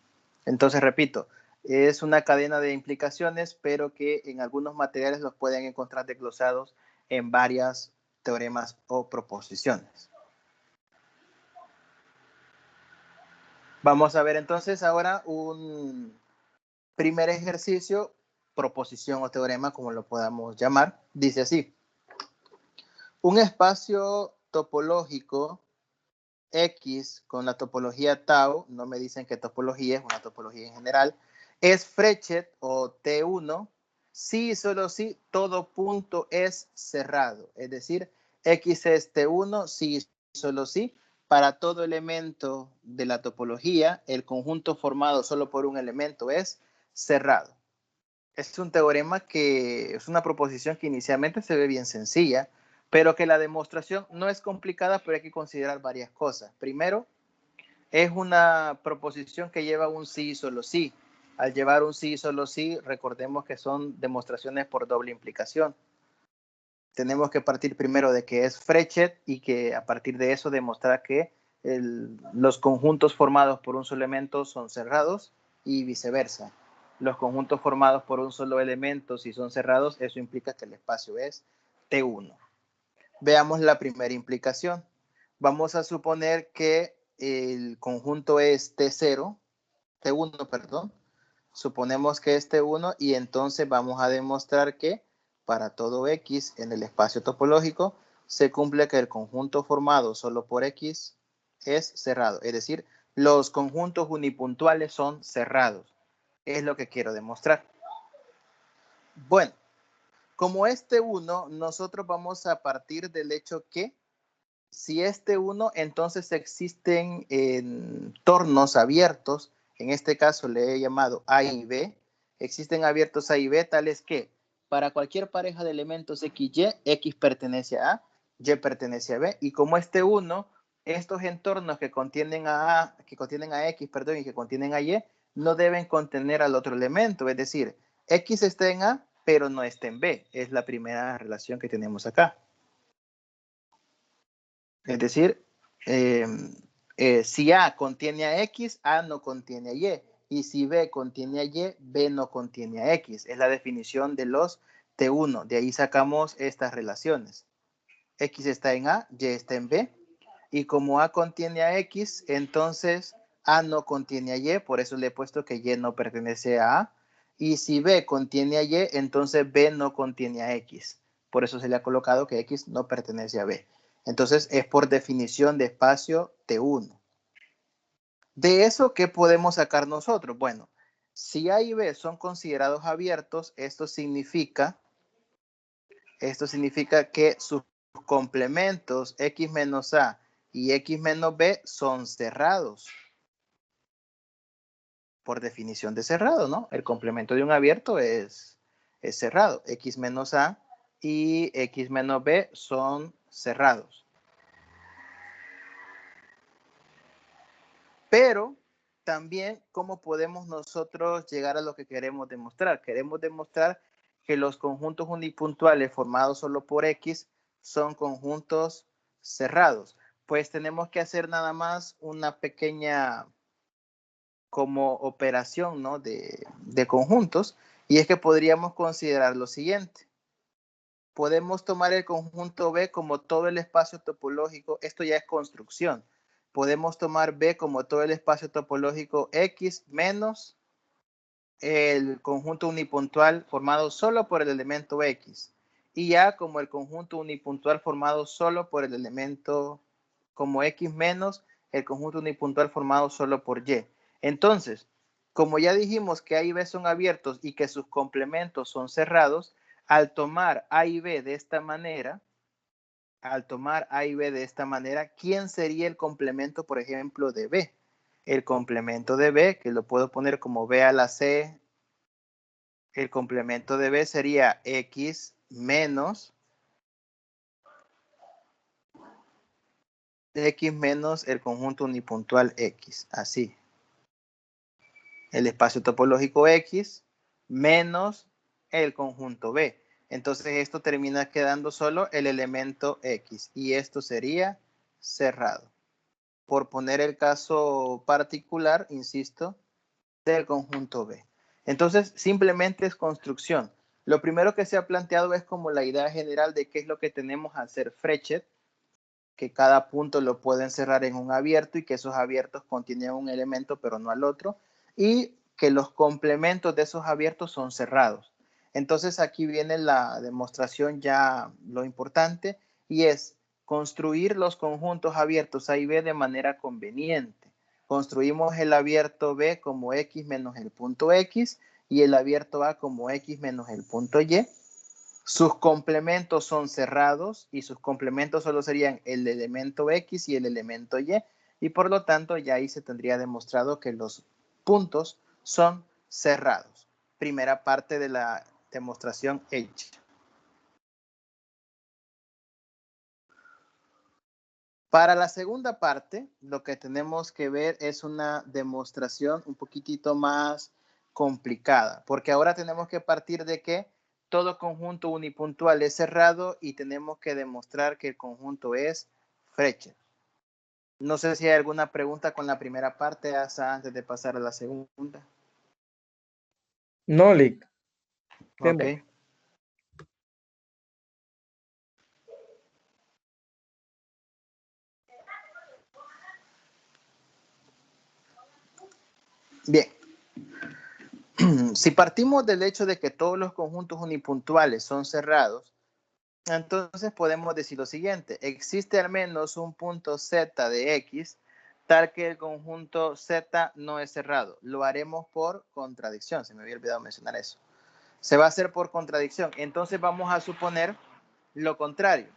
Entonces, repito, es una cadena de implicaciones, pero que en algunos materiales los pueden encontrar desglosados en varias teoremas o proposiciones. Vamos a ver entonces ahora un primer ejercicio, proposición o teorema, como lo podamos llamar. Dice así: un espacio topológico X con la topología tau, no me dicen qué topología, es una topología en general, es Frechet o T1, si y solo si todo punto es cerrado. Es decir, X es T1, si y solo si, para todo elemento de la topología, el conjunto formado solo por un elemento es cerrado. Es un teorema que es una proposición que inicialmente se ve bien sencilla, pero que la demostración no es complicada, pero hay que considerar varias cosas. Primero, es una proposición que lleva un sí y solo sí. Al llevar un sí y solo sí, recordemos que son demostraciones por doble implicación. Tenemos que partir primero de que es Frechet y que a partir de eso demostrar que los conjuntos formados por un solo elemento son cerrados y viceversa. Los conjuntos formados por un solo elemento, si son cerrados, eso implica que el espacio es T1. Veamos la primera implicación. Vamos a suponer que el conjunto es T0, T1, perdón. Suponemos que es T1 y entonces vamos a demostrar que para todo X en el espacio topológico se cumple que el conjunto formado solo por X es cerrado. Es decir, los conjuntos unipuntuales son cerrados. Es lo que quiero demostrar. Bueno, como es T1, nosotros vamos a partir del hecho que si es T1, entonces existen entornos abiertos. En este caso le he llamado A y B. Existen abiertos A y B tales que para cualquier pareja de elementos X, Y, X pertenece a A, Y pertenece a B. Y como es T1, estos entornos que contienen a X, perdón, y que contienen a Y, no deben contener al otro elemento. Es decir, X está en A, pero no está en B. Es la primera relación que tenemos acá. Es decir, si A contiene a X, A no contiene a Y. Y si B contiene a Y, B no contiene a X. Es la definición de los T1. De ahí sacamos estas relaciones. X está en A, Y está en B. Y como A contiene a X, entonces A no contiene a Y. Por eso le he puesto que Y no pertenece a A. Y si B contiene a Y, entonces B no contiene a X. Por eso se le ha colocado que X no pertenece a B. Entonces es por definición de espacio T1. De eso, ¿qué podemos sacar nosotros? Bueno, si A y B son considerados abiertos, esto significa que sus complementos X menos A y X menos B son cerrados. Por definición de cerrado, ¿no? El complemento de un abierto es cerrado. X menos A y X menos B son cerrados. Pero también, ¿cómo podemos nosotros llegar a lo que queremos demostrar? Queremos demostrar que los conjuntos unipuntuales formados solo por X son conjuntos cerrados. Pues tenemos que hacer nada más una pequeña como operación, ¿no? de conjuntos, y es que podríamos considerar lo siguiente. Podemos tomar el conjunto B como todo el espacio topológico, esto ya es construcción. Podemos tomar B como todo el espacio topológico X menos el conjunto unipuntual formado solo por el elemento X, y A como el conjunto unipuntual formado solo por el elemento como X menos el conjunto unipuntual formado solo por Y. Entonces, como ya dijimos que A y B son abiertos y que sus complementos son cerrados, al tomar A y B de esta manera, ¿quién sería el complemento, por ejemplo, de B? El complemento de B, que lo puedo poner como B a la C, el complemento de B sería X menos el conjunto unipuntual X, así. El espacio topológico X menos el conjunto B. Entonces esto termina quedando solo el elemento X y esto sería cerrado. Por poner el caso particular, insisto, del conjunto B. Entonces simplemente es construcción. Lo primero que se ha planteado es como la idea general de qué es lo que tenemos al ser Frechet, que cada punto lo pueden cerrar en un abierto y que esos abiertos contienen un elemento pero no al otro, y que los complementos de esos abiertos son cerrados. Entonces aquí viene la demostración, ya lo importante, y es construir los conjuntos abiertos A y B de manera conveniente. Construimos el abierto B como X menos el punto X y el abierto A como X menos el punto Y. Sus complementos son cerrados y sus complementos solo serían el elemento X y el elemento y por lo tanto ya ahí se tendría demostrado que los puntos son cerrados. Primera parte de la demostración hecha. Para la segunda parte, lo que tenemos que ver es una demostración un poquitito más complicada, porque ahora tenemos que partir de que todo conjunto unipuntual es cerrado y tenemos que demostrar que el conjunto es Frechet. No sé si hay alguna pregunta con la primera parte, Asa, antes de pasar a la segunda. No, Lick. Ok. Bien. Si partimos del hecho de que todos los conjuntos unipuntuales son cerrados, entonces podemos decir lo siguiente: existe al menos un punto Z de X tal que el conjunto Z no es cerrado. Lo haremos por contradicción, se me había olvidado mencionar eso. Se va a hacer por contradicción. Entonces vamos a suponer lo contrario.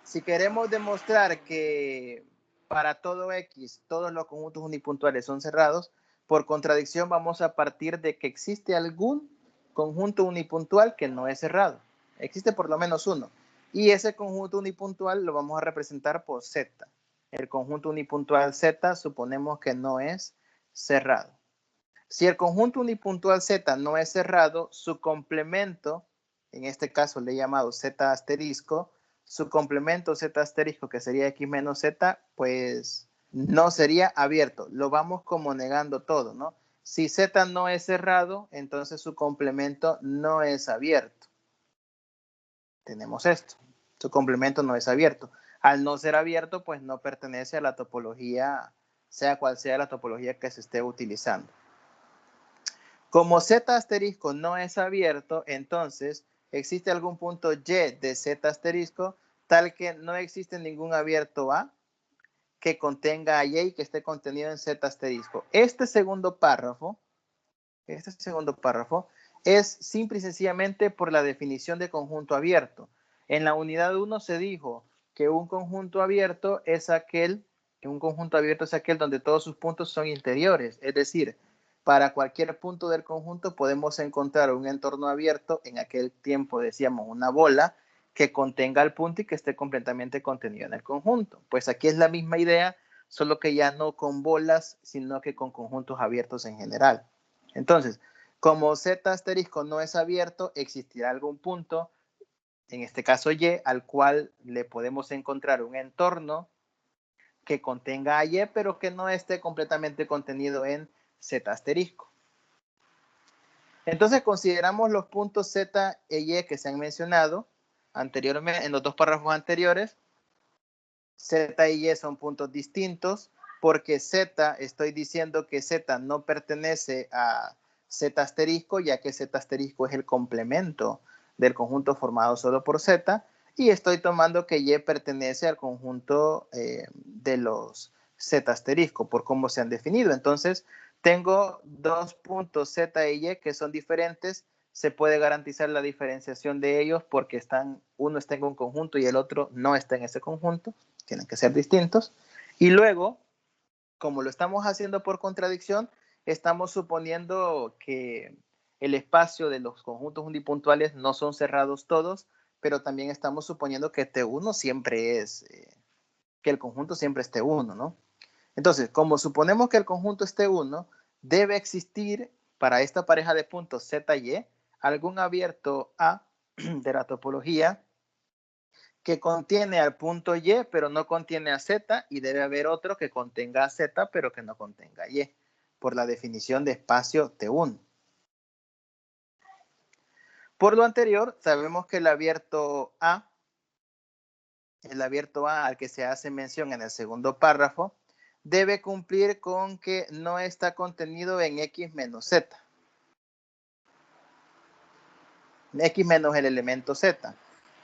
Si queremos demostrar que para todo X todos los conjuntos unipuntuales son cerrados, por contradicción vamos a partir de que existe algún conjunto unipuntual que no es cerrado. Existe por lo menos uno. Y ese conjunto unipuntual lo vamos a representar por Z. El conjunto unipuntual Z suponemos que no es cerrado. Si el conjunto unipuntual Z no es cerrado, su complemento, en este caso le he llamado Z asterisco, su complemento Z asterisco, que sería X menos Z, pues no sería abierto. Lo vamos como negando todo, ¿no? Si Z no es cerrado, entonces su complemento no es abierto. Tenemos esto. Su complemento no es abierto. Al no ser abierto, pues no pertenece a la topología, sea cual sea la topología que se esté utilizando. Como Z asterisco no es abierto, entonces existe algún punto Y de Z asterisco tal que no existe ningún abierto A que contenga a Y y que esté contenido en Z asterisco. Este segundo párrafo es simple y sencillamente por la definición de conjunto abierto. En la unidad 1 se dijo que un conjunto abierto es aquel donde todos sus puntos son interiores, es decir, para cualquier punto del conjunto podemos encontrar un entorno abierto, en aquel tiempo decíamos una bola, que contenga el punto y que esté completamente contenido en el conjunto. Pues aquí es la misma idea, solo que ya no con bolas, sino que con conjuntos abiertos en general. Entonces, como Z asterisco no es abierto, existirá algún punto, en este caso Y, al cual le podemos encontrar un entorno que contenga a Y, pero que no esté completamente contenido en Z asterisco. Entonces consideramos los puntos Z e Y que se han mencionado anteriormente, en los dos párrafos anteriores. Z y Y son puntos distintos porque Z, estoy diciendo que Z no pertenece a Z asterisco, ya que Z asterisco es el complemento del conjunto formado solo por Z, y estoy tomando que Y pertenece al conjunto de los Z asterisco, por cómo se han definido. Entonces, tengo dos puntos Z y Y que son diferentes. Se puede garantizar la diferenciación de ellos porque uno está en un conjunto y el otro no está en ese conjunto. Tienen que ser distintos. Y luego, como lo estamos haciendo por contradicción, estamos suponiendo que el espacio de los conjuntos unipuntuales no son cerrados todos, pero también estamos suponiendo que T1 siempre es, que el conjunto siempre es T1, ¿no? Entonces, como suponemos que el conjunto es T1, debe existir para esta pareja de puntos Z y Y algún abierto A de la topología que contiene al punto Y, pero no contiene a Z, y debe haber otro que contenga a Z, pero que no contenga a Y, por la definición de espacio T1. Por lo anterior, sabemos que el abierto A al que se hace mención en el segundo párrafo, debe cumplir con que no está contenido en X menos Z. X menos el elemento Z.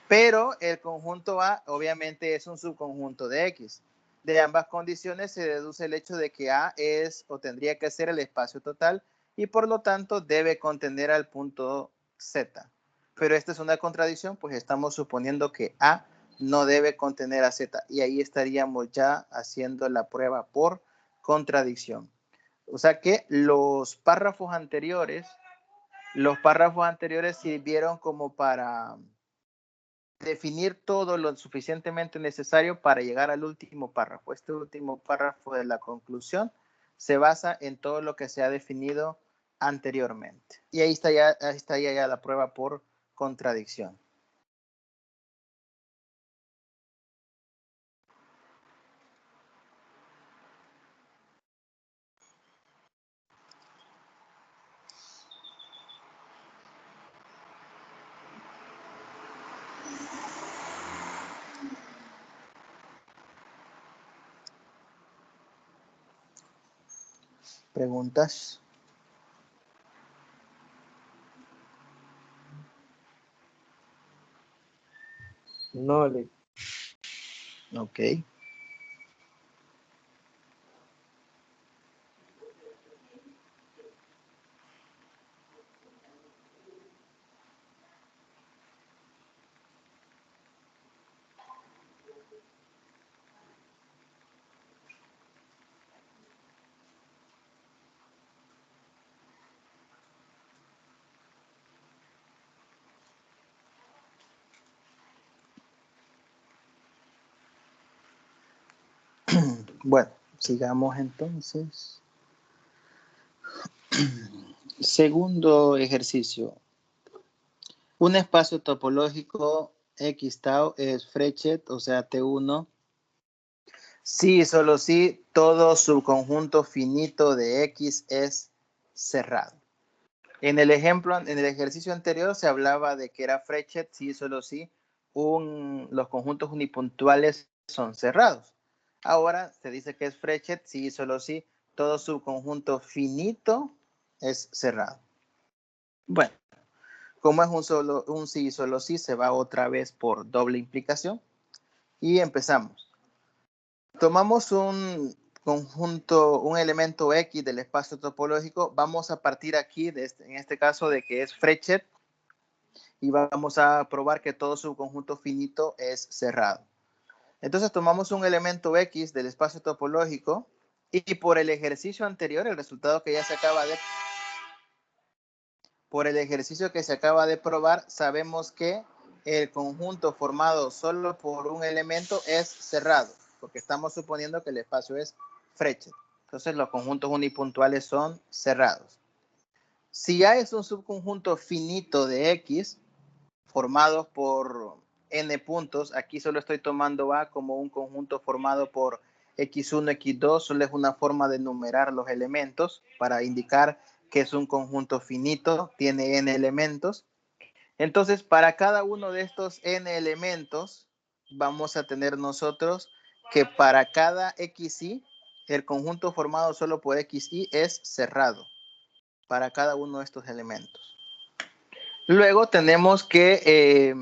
Pero el conjunto A obviamente es un subconjunto de X. De ambas condiciones se deduce el hecho de que A es o tendría que ser el espacio total y por lo tanto debe contener al punto Z. Pero esta es una contradicción, pues estamos suponiendo que A no debe contener a Z y ahí estaríamos ya haciendo la prueba por contradicción. O sea que los párrafos anteriores sirvieron como para definir todo lo suficientemente necesario para llegar al último párrafo. Este último párrafo de la conclusión se basa en todo lo que se ha definido anteriormente. Y ahí está ya la prueba por contradicción. ¿Preguntas? No, Ok. Bueno, sigamos entonces. Segundo ejercicio. Un espacio topológico X tau es Frechet, o sea, T1. Sí, solo sí, todo subconjunto finito de X es cerrado. En el ejercicio anterior se hablaba de que era Frechet, sí, solo sí, los conjuntos unipuntuales son cerrados. Ahora se dice que es Frechet, sí, solo sí, todo subconjunto finito es cerrado. Bueno, como es un sí, solo sí, se va otra vez por doble implicación. Y empezamos. Tomamos un conjunto, un elemento X del espacio topológico. Vamos a partir aquí, en este caso, de que es Frechet. Y vamos a probar que todo subconjunto finito es cerrado. Entonces tomamos un elemento X del espacio topológico y por el ejercicio anterior, el resultado que ya se acaba de... Por el ejercicio que se acaba de probar, sabemos que el conjunto formado solo por un elemento es cerrado, porque estamos suponiendo que el espacio es Frechet. Entonces los conjuntos unipuntuales son cerrados. Si A es un subconjunto finito de X, formados por n puntos, aquí solo estoy tomando A como un conjunto formado por x1, x2, solo es una forma de numerar los elementos para indicar que es un conjunto finito, tiene n elementos. Entonces, para cada uno de estos n elementos, vamos a tener nosotros que para cada xi, el conjunto formado solo por xi es cerrado para cada uno de estos elementos. Luego tenemos que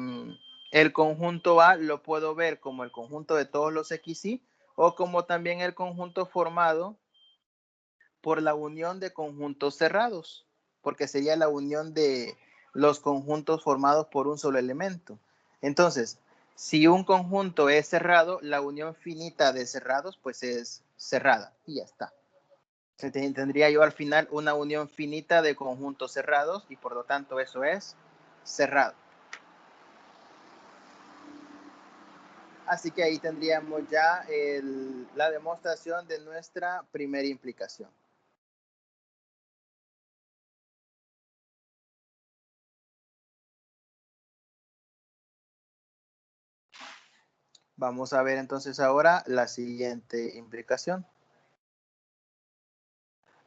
el conjunto A lo puedo ver como el conjunto de todos los xi o como también el conjunto formado por la unión de conjuntos cerrados, porque sería la unión de los conjuntos formados por un solo elemento. Entonces, si un conjunto es cerrado, la unión finita de cerrados pues es cerrada y ya está. Tendría yo al final una unión finita de conjuntos cerrados y por lo tanto eso es cerrado. Así que ahí tendríamos ya la demostración de nuestra primera implicación. Vamos a ver entonces ahora la siguiente implicación.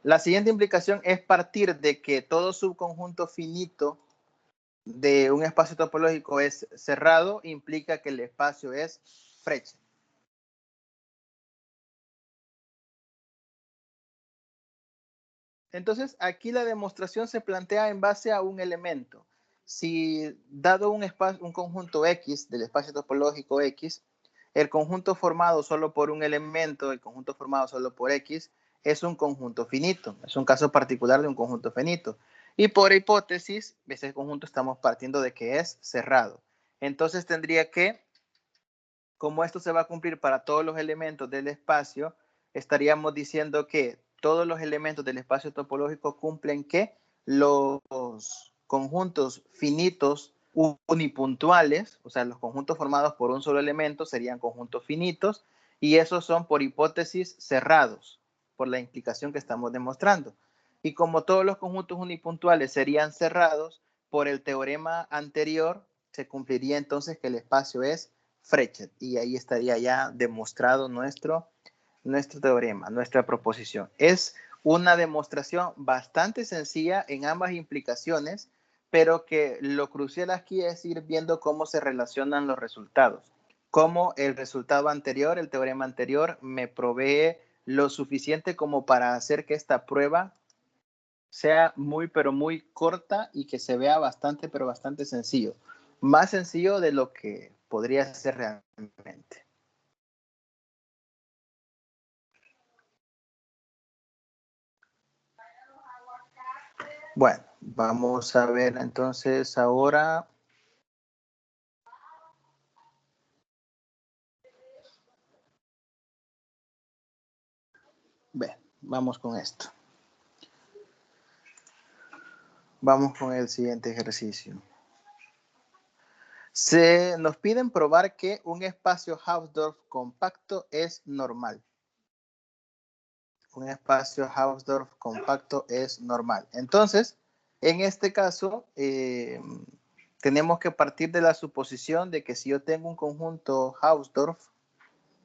La siguiente implicación es partir de que todo subconjunto finito de un espacio topológico es cerrado, implica que el espacio es Frechet. Entonces, aquí la demostración se plantea en base a un elemento. Si dado un conjunto X del espacio topológico X, el conjunto formado solo por un elemento, el conjunto formado solo por X, es un conjunto finito. Es un caso particular de un conjunto finito. Y por hipótesis, ese conjunto estamos partiendo de que es cerrado. Entonces tendría que, como esto se va a cumplir para todos los elementos del espacio, estaríamos diciendo que todos los elementos del espacio topológico cumplen que los conjuntos finitos unipuntuales, o sea, los conjuntos formados por un solo elemento serían conjuntos finitos y esos son por hipótesis cerrados, por la implicación que estamos demostrando. Y como todos los conjuntos unipuntuales serían cerrados, por el teorema anterior se cumpliría entonces que el espacio es Frechet y ahí estaría ya demostrado nuestro teorema, nuestra proposición. Es una demostración bastante sencilla en ambas implicaciones, pero que lo crucial aquí es ir viendo cómo se relacionan los resultados. Cómo el resultado anterior, el teorema anterior, me provee lo suficiente como para hacer que esta prueba sea muy, pero muy corta y que se vea bastante, pero bastante sencillo. Más sencillo de lo que podría ser realmente. Bueno, vamos a ver entonces ahora. Bien, vamos con esto. Vamos con el siguiente ejercicio. Se nos piden probar que un espacio Hausdorff compacto es normal. Un espacio Hausdorff compacto es normal. Entonces, en este caso, tenemos que partir de la suposición de que si yo tengo un conjunto Hausdorff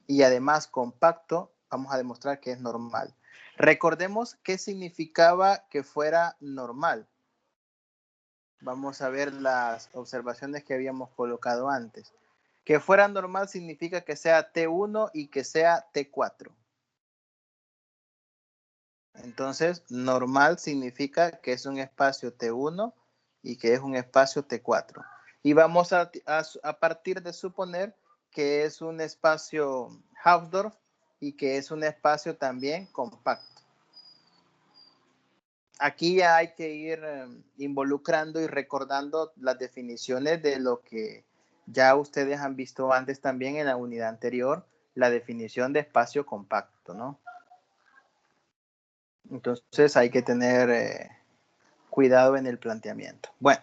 y además compacto, vamos a demostrar que es normal. Recordemos qué significaba que fuera normal. Vamos a ver las observaciones que habíamos colocado antes. Que fuera normal significa que sea T1 y que sea T4. Entonces, normal significa que es un espacio T1 y que es un espacio T4. Y vamos a partir de suponer que es un espacio Hausdorff y que es un espacio también compacto. Aquí ya hay que ir involucrando y recordando las definiciones de lo que ya ustedes han visto antes también en la unidad anterior, la definición de espacio compacto, ¿no? Entonces hay que tener cuidado en el planteamiento. Bueno,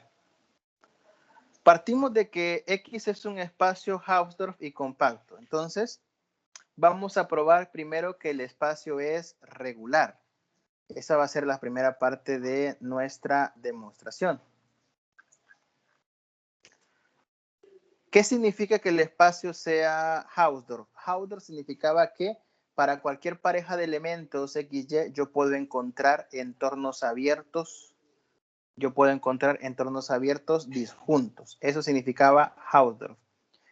partimos de que X es un espacio Hausdorff y compacto. Entonces, vamos a probar primero que el espacio es regular. Esa va a ser la primera parte de nuestra demostración. ¿Qué significa que el espacio sea Hausdorff? Hausdorff significaba que para cualquier pareja de elementos XY yo puedo encontrar entornos abiertos. Yo puedo encontrar entornos abiertos disjuntos. Eso significaba Hausdorff.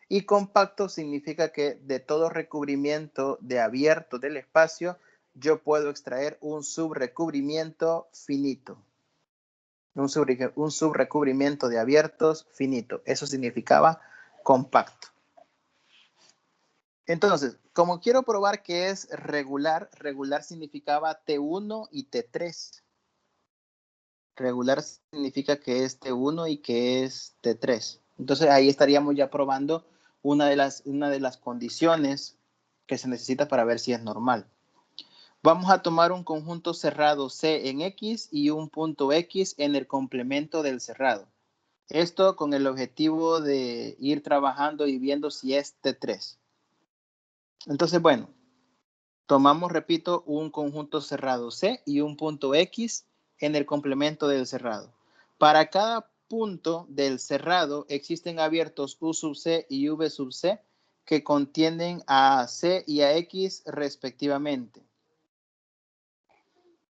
Y compacto significa que de todo recubrimiento de abierto del espacio yo puedo extraer un subrecubrimiento finito. Un subrecubrimiento de abiertos finito. Eso significaba compacto. Entonces, como quiero probar que es regular, regular significaba T1 y T3. Regular significa que es T1 y que es T3. Entonces ahí estaríamos ya probando una de las condiciones que se necesita para ver si es normal. Vamos a tomar un conjunto cerrado C en X y un punto X en el complemento del cerrado. Esto con el objetivo de ir trabajando y viendo si es T3. Entonces, bueno, tomamos, repito, un conjunto cerrado C y un punto X en el complemento del cerrado. Para cada punto del cerrado existen abiertos U sub C y V sub C que contienen a C y a X respectivamente.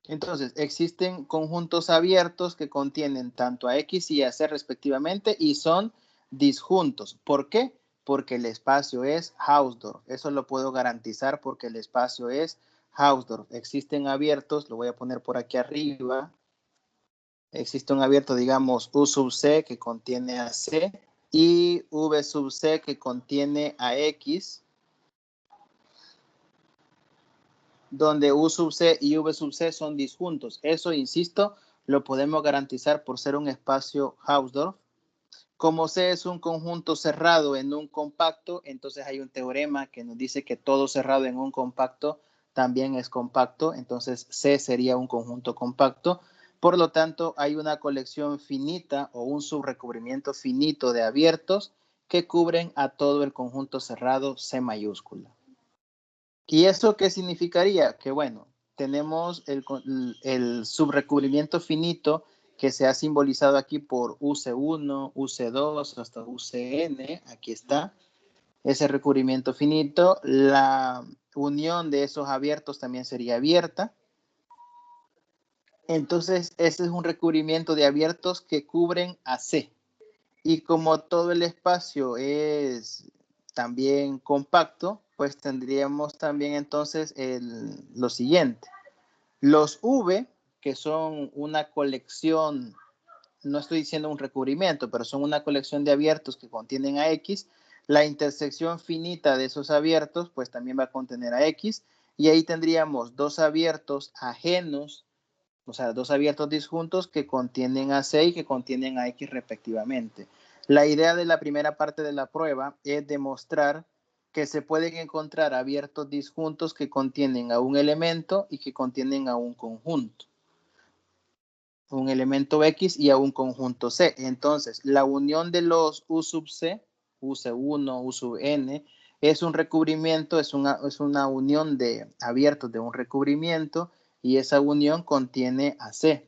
Entonces, existen conjuntos abiertos que contienen tanto a X y a C respectivamente y son disjuntos. ¿Por qué? Porque el espacio es Hausdorff. Eso lo puedo garantizar porque el espacio es Hausdorff. Existen abiertos, lo voy a poner por aquí arriba. Existe un abierto, digamos, U sub C que contiene a C y V sub C que contiene a X, donde U sub C y V sub C son disjuntos. Eso, insisto, lo podemos garantizar por ser un espacio Hausdorff. Como C es un conjunto cerrado en un compacto, entonces hay un teorema que nos dice que todo cerrado en un compacto también es compacto. Entonces C sería un conjunto compacto. Por lo tanto, hay una colección finita o un subrecubrimiento finito de abiertos que cubren a todo el conjunto cerrado C mayúscula. ¿Y eso qué significaría? Que bueno, tenemos el subrecubrimiento finito que se ha simbolizado aquí por UC1, UC2 hasta UCN. Aquí está ese recubrimiento finito. La unión de esos abiertos también sería abierta. Entonces, ese es un recubrimiento de abiertos que cubren a C. Y como todo el espacio es también compacto, pues tendríamos también entonces lo siguiente. Los V, que son una colección, no estoy diciendo un recubrimiento, pero son una colección de abiertos que contienen a X, la intersección finita de esos abiertos, pues también va a contener a X, y ahí tendríamos dos abiertos ajenos, o sea, dos abiertos disjuntos que contienen a C y que contienen a X respectivamente. La idea de la primera parte de la prueba es demostrar que se pueden encontrar abiertos disjuntos que contienen a un elemento y que contienen a un conjunto. Un elemento X y a un conjunto C. Entonces, la unión de los U sub C, UC1, U sub N, es un recubrimiento, es una unión de abiertos de un recubrimiento y esa unión contiene a C.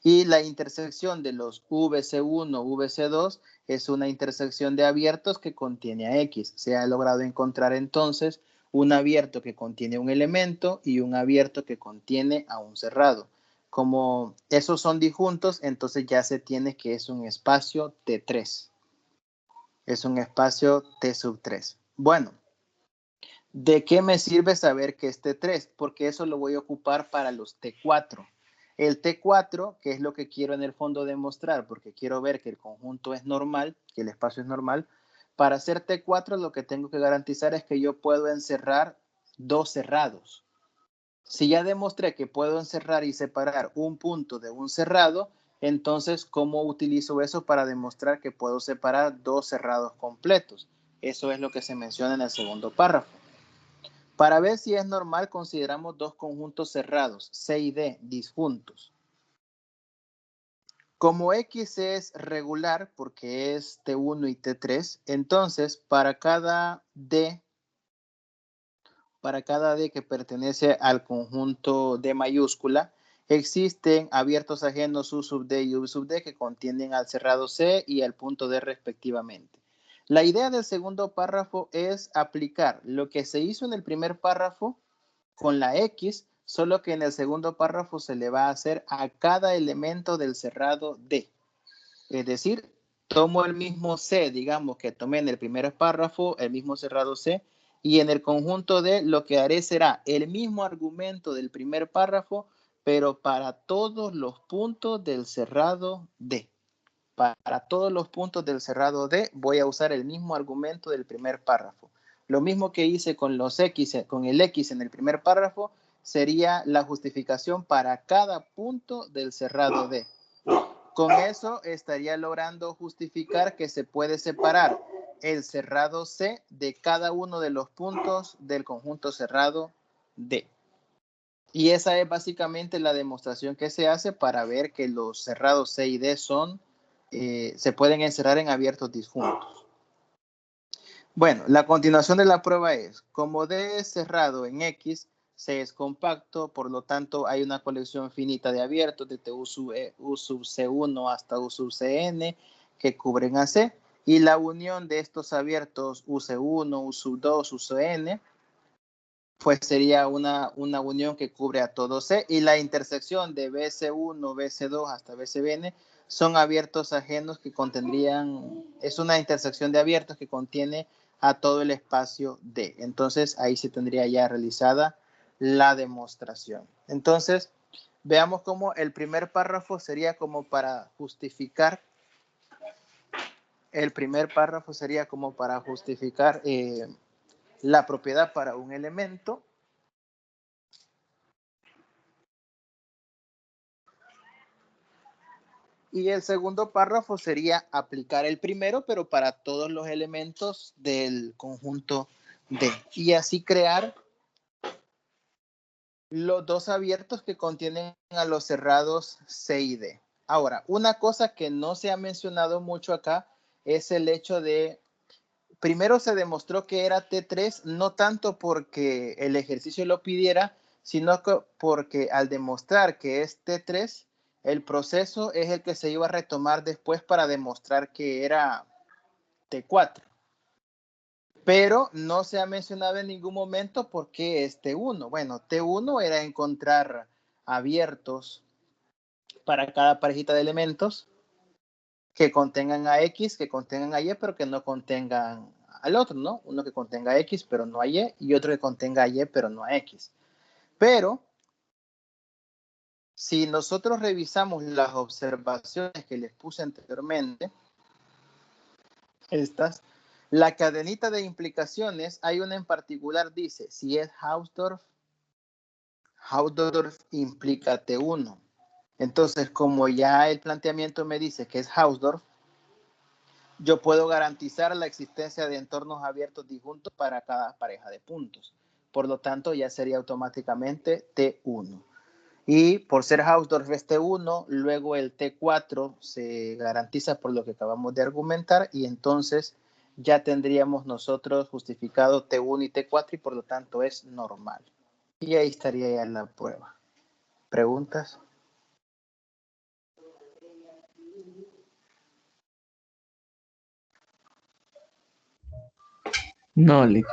Y la intersección de los VC1, VC2 es una intersección de abiertos que contiene a X. Se ha logrado encontrar entonces un abierto que contiene un elemento y un abierto que contiene a un cerrado. Como esos son disjuntos, entonces ya se tiene que es un espacio T3. Es un espacio T sub 3. Bueno, ¿de qué me sirve saber que es T3? Porque eso lo voy a ocupar para los T4. El T4, que es lo que quiero en el fondo demostrar, porque quiero ver que el conjunto es normal, que el espacio es normal, Para hacer T4 lo que tengo que garantizar es que yo puedo encerrar dos cerrados. Si ya demostré que puedo encerrar y separar un punto de un cerrado, entonces, ¿cómo utilizo eso para demostrar que puedo separar dos cerrados completos? Eso es lo que se menciona en el segundo párrafo. Para ver si es normal, consideramos dos conjuntos cerrados, C y D, disjuntos. Como X es regular, porque es T1 y T3, entonces para cada D que pertenece al conjunto D mayúscula, existen abiertos ajenos U sub D y U sub D que contienen al cerrado C y al punto D respectivamente. La idea del segundo párrafo es aplicar lo que se hizo en el primer párrafo con la X, solo que en el segundo párrafo se le va a hacer a cada elemento del cerrado D. Es decir, tomo el mismo C, digamos, que tomé en el primer párrafo, el mismo cerrado C, y en el conjunto D lo que haré será el mismo argumento del primer párrafo, pero para todos los puntos del cerrado D. Para todos los puntos del cerrado D voy a usar el mismo argumento del primer párrafo. Lo mismo que hice con los X, con el X en el primer párrafo, sería la justificación para cada punto del cerrado D. Con eso estaría logrando justificar que se puede separar el cerrado C de cada uno de los puntos del conjunto cerrado D. Y esa es básicamente la demostración que se hace para ver que los cerrados C y D se pueden encerrar en abiertos disjuntos. Bueno, la continuación de la prueba es, como D es cerrado en X, C es compacto, por lo tanto hay una colección finita de abiertos desde U sub C1 hasta U sub Cn que cubren a C, y la unión de estos abiertos UC1, U sub 2, UCN, pues sería una unión que cubre a todo C, y la intersección de BC1, BC2 hasta BCBN son abiertos ajenos que contendrían, es una intersección de abiertos que contiene a todo el espacio D. Entonces, ahí se tendría ya realizada la demostración. Entonces, veamos cómo el primer párrafo sería como para justificar, la propiedad para un elemento. Y el segundo párrafo sería aplicar el primero, pero para todos los elementos del conjunto D. Y así crear los dos abiertos que contienen a los cerrados C y D. Ahora, una cosa que no se ha mencionado mucho acá es el hecho de, primero se demostró que era T3, no tanto porque el ejercicio lo pidiera, sino que porque al demostrar que es T3, el proceso es el que se iba a retomar después para demostrar que era T4. Pero no se ha mencionado en ningún momento por qué es T1. Bueno, T1 era encontrar abiertos para cada parejita de elementos que contengan a X, que contengan a Y, pero que no contengan al otro, ¿no? Uno que contenga X, pero no a Y, y otro que contenga a Y, pero no a X. Pero, si nosotros revisamos las observaciones que les puse anteriormente, estas, la cadenita de implicaciones, hay una en particular, dice, si es Hausdorff implica T1. Entonces, como ya el planteamiento me dice que es Hausdorff, yo puedo garantizar la existencia de entornos abiertos disjuntos para cada pareja de puntos. Por lo tanto, ya sería automáticamente T1. Y por ser Hausdorff es T1, luego el T4 se garantiza por lo que acabamos de argumentar, y entonces ya tendríamos nosotros justificado T1 y T4 y por lo tanto es normal. Y ahí estaría ya la prueba. ¿Preguntas? No, Lick.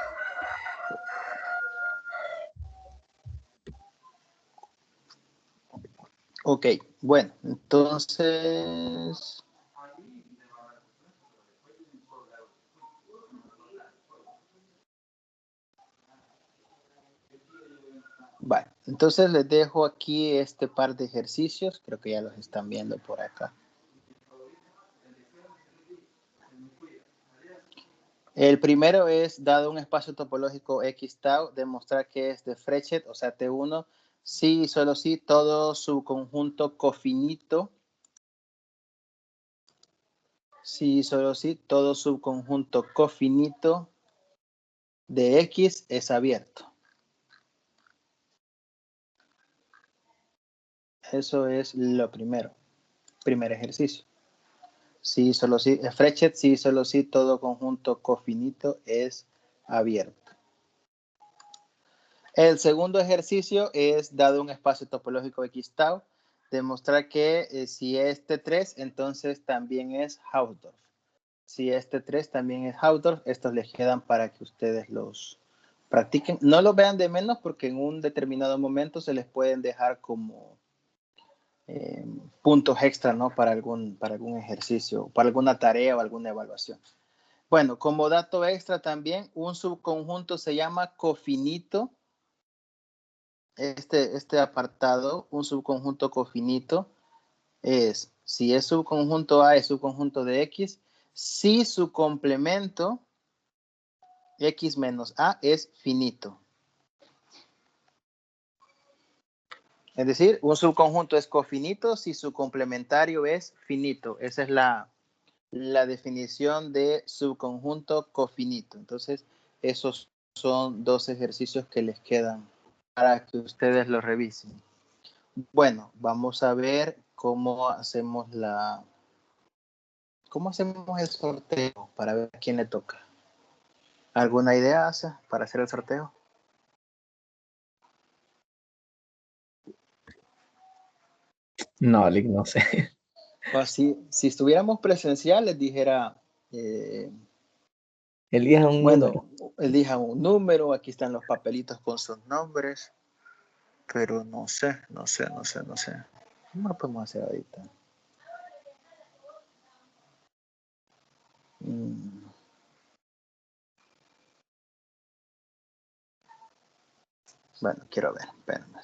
Ok, bueno, entonces... Vale, entonces les dejo aquí este par de ejercicios, creo que ya los están viendo por acá. El primero es, dado un espacio topológico X tau, demostrar que es de Frechet, o sea, T1, sí y solo sí, todo su conjunto cofinito. Sí y solo sí, todo subconjunto cofinito de X es abierto. Eso es lo primero. Primer ejercicio. Sí, solo sí, Frechet, sí, solo sí, todo conjunto cofinito es abierto. El segundo ejercicio es, dado un espacio topológico X tau, demostrar que si es T3, entonces también es Hausdorff. Si es T3, también es Hausdorff. Estos les quedan para que ustedes los practiquen. No los vean de menos porque en un determinado momento se les pueden dejar como puntos extra, ¿no? Para algún ejercicio, para alguna tarea o alguna evaluación. Bueno, como dato extra también, un subconjunto se llama cofinito. Este apartado, un subconjunto cofinito, es, si es subconjunto A, es subconjunto de X, si su complemento, X menos A, es finito. Es decir, un subconjunto es cofinito si su complementario es finito. Esa es la definición de subconjunto cofinito. Entonces, esos son dos ejercicios que les quedan para que ustedes los revisen. Bueno, vamos a ver cómo hacemos el sorteo para ver a quién le toca. ¿Alguna idea, Asa, para hacer el sorteo? No, Lick, no sé. O si estuviéramos presencial, les dijera, Elija un número. elijan un número, aquí están los papelitos con sus nombres, pero no sé. ¿Cómo lo podemos hacer ahorita? Bueno, quiero ver, espérenme.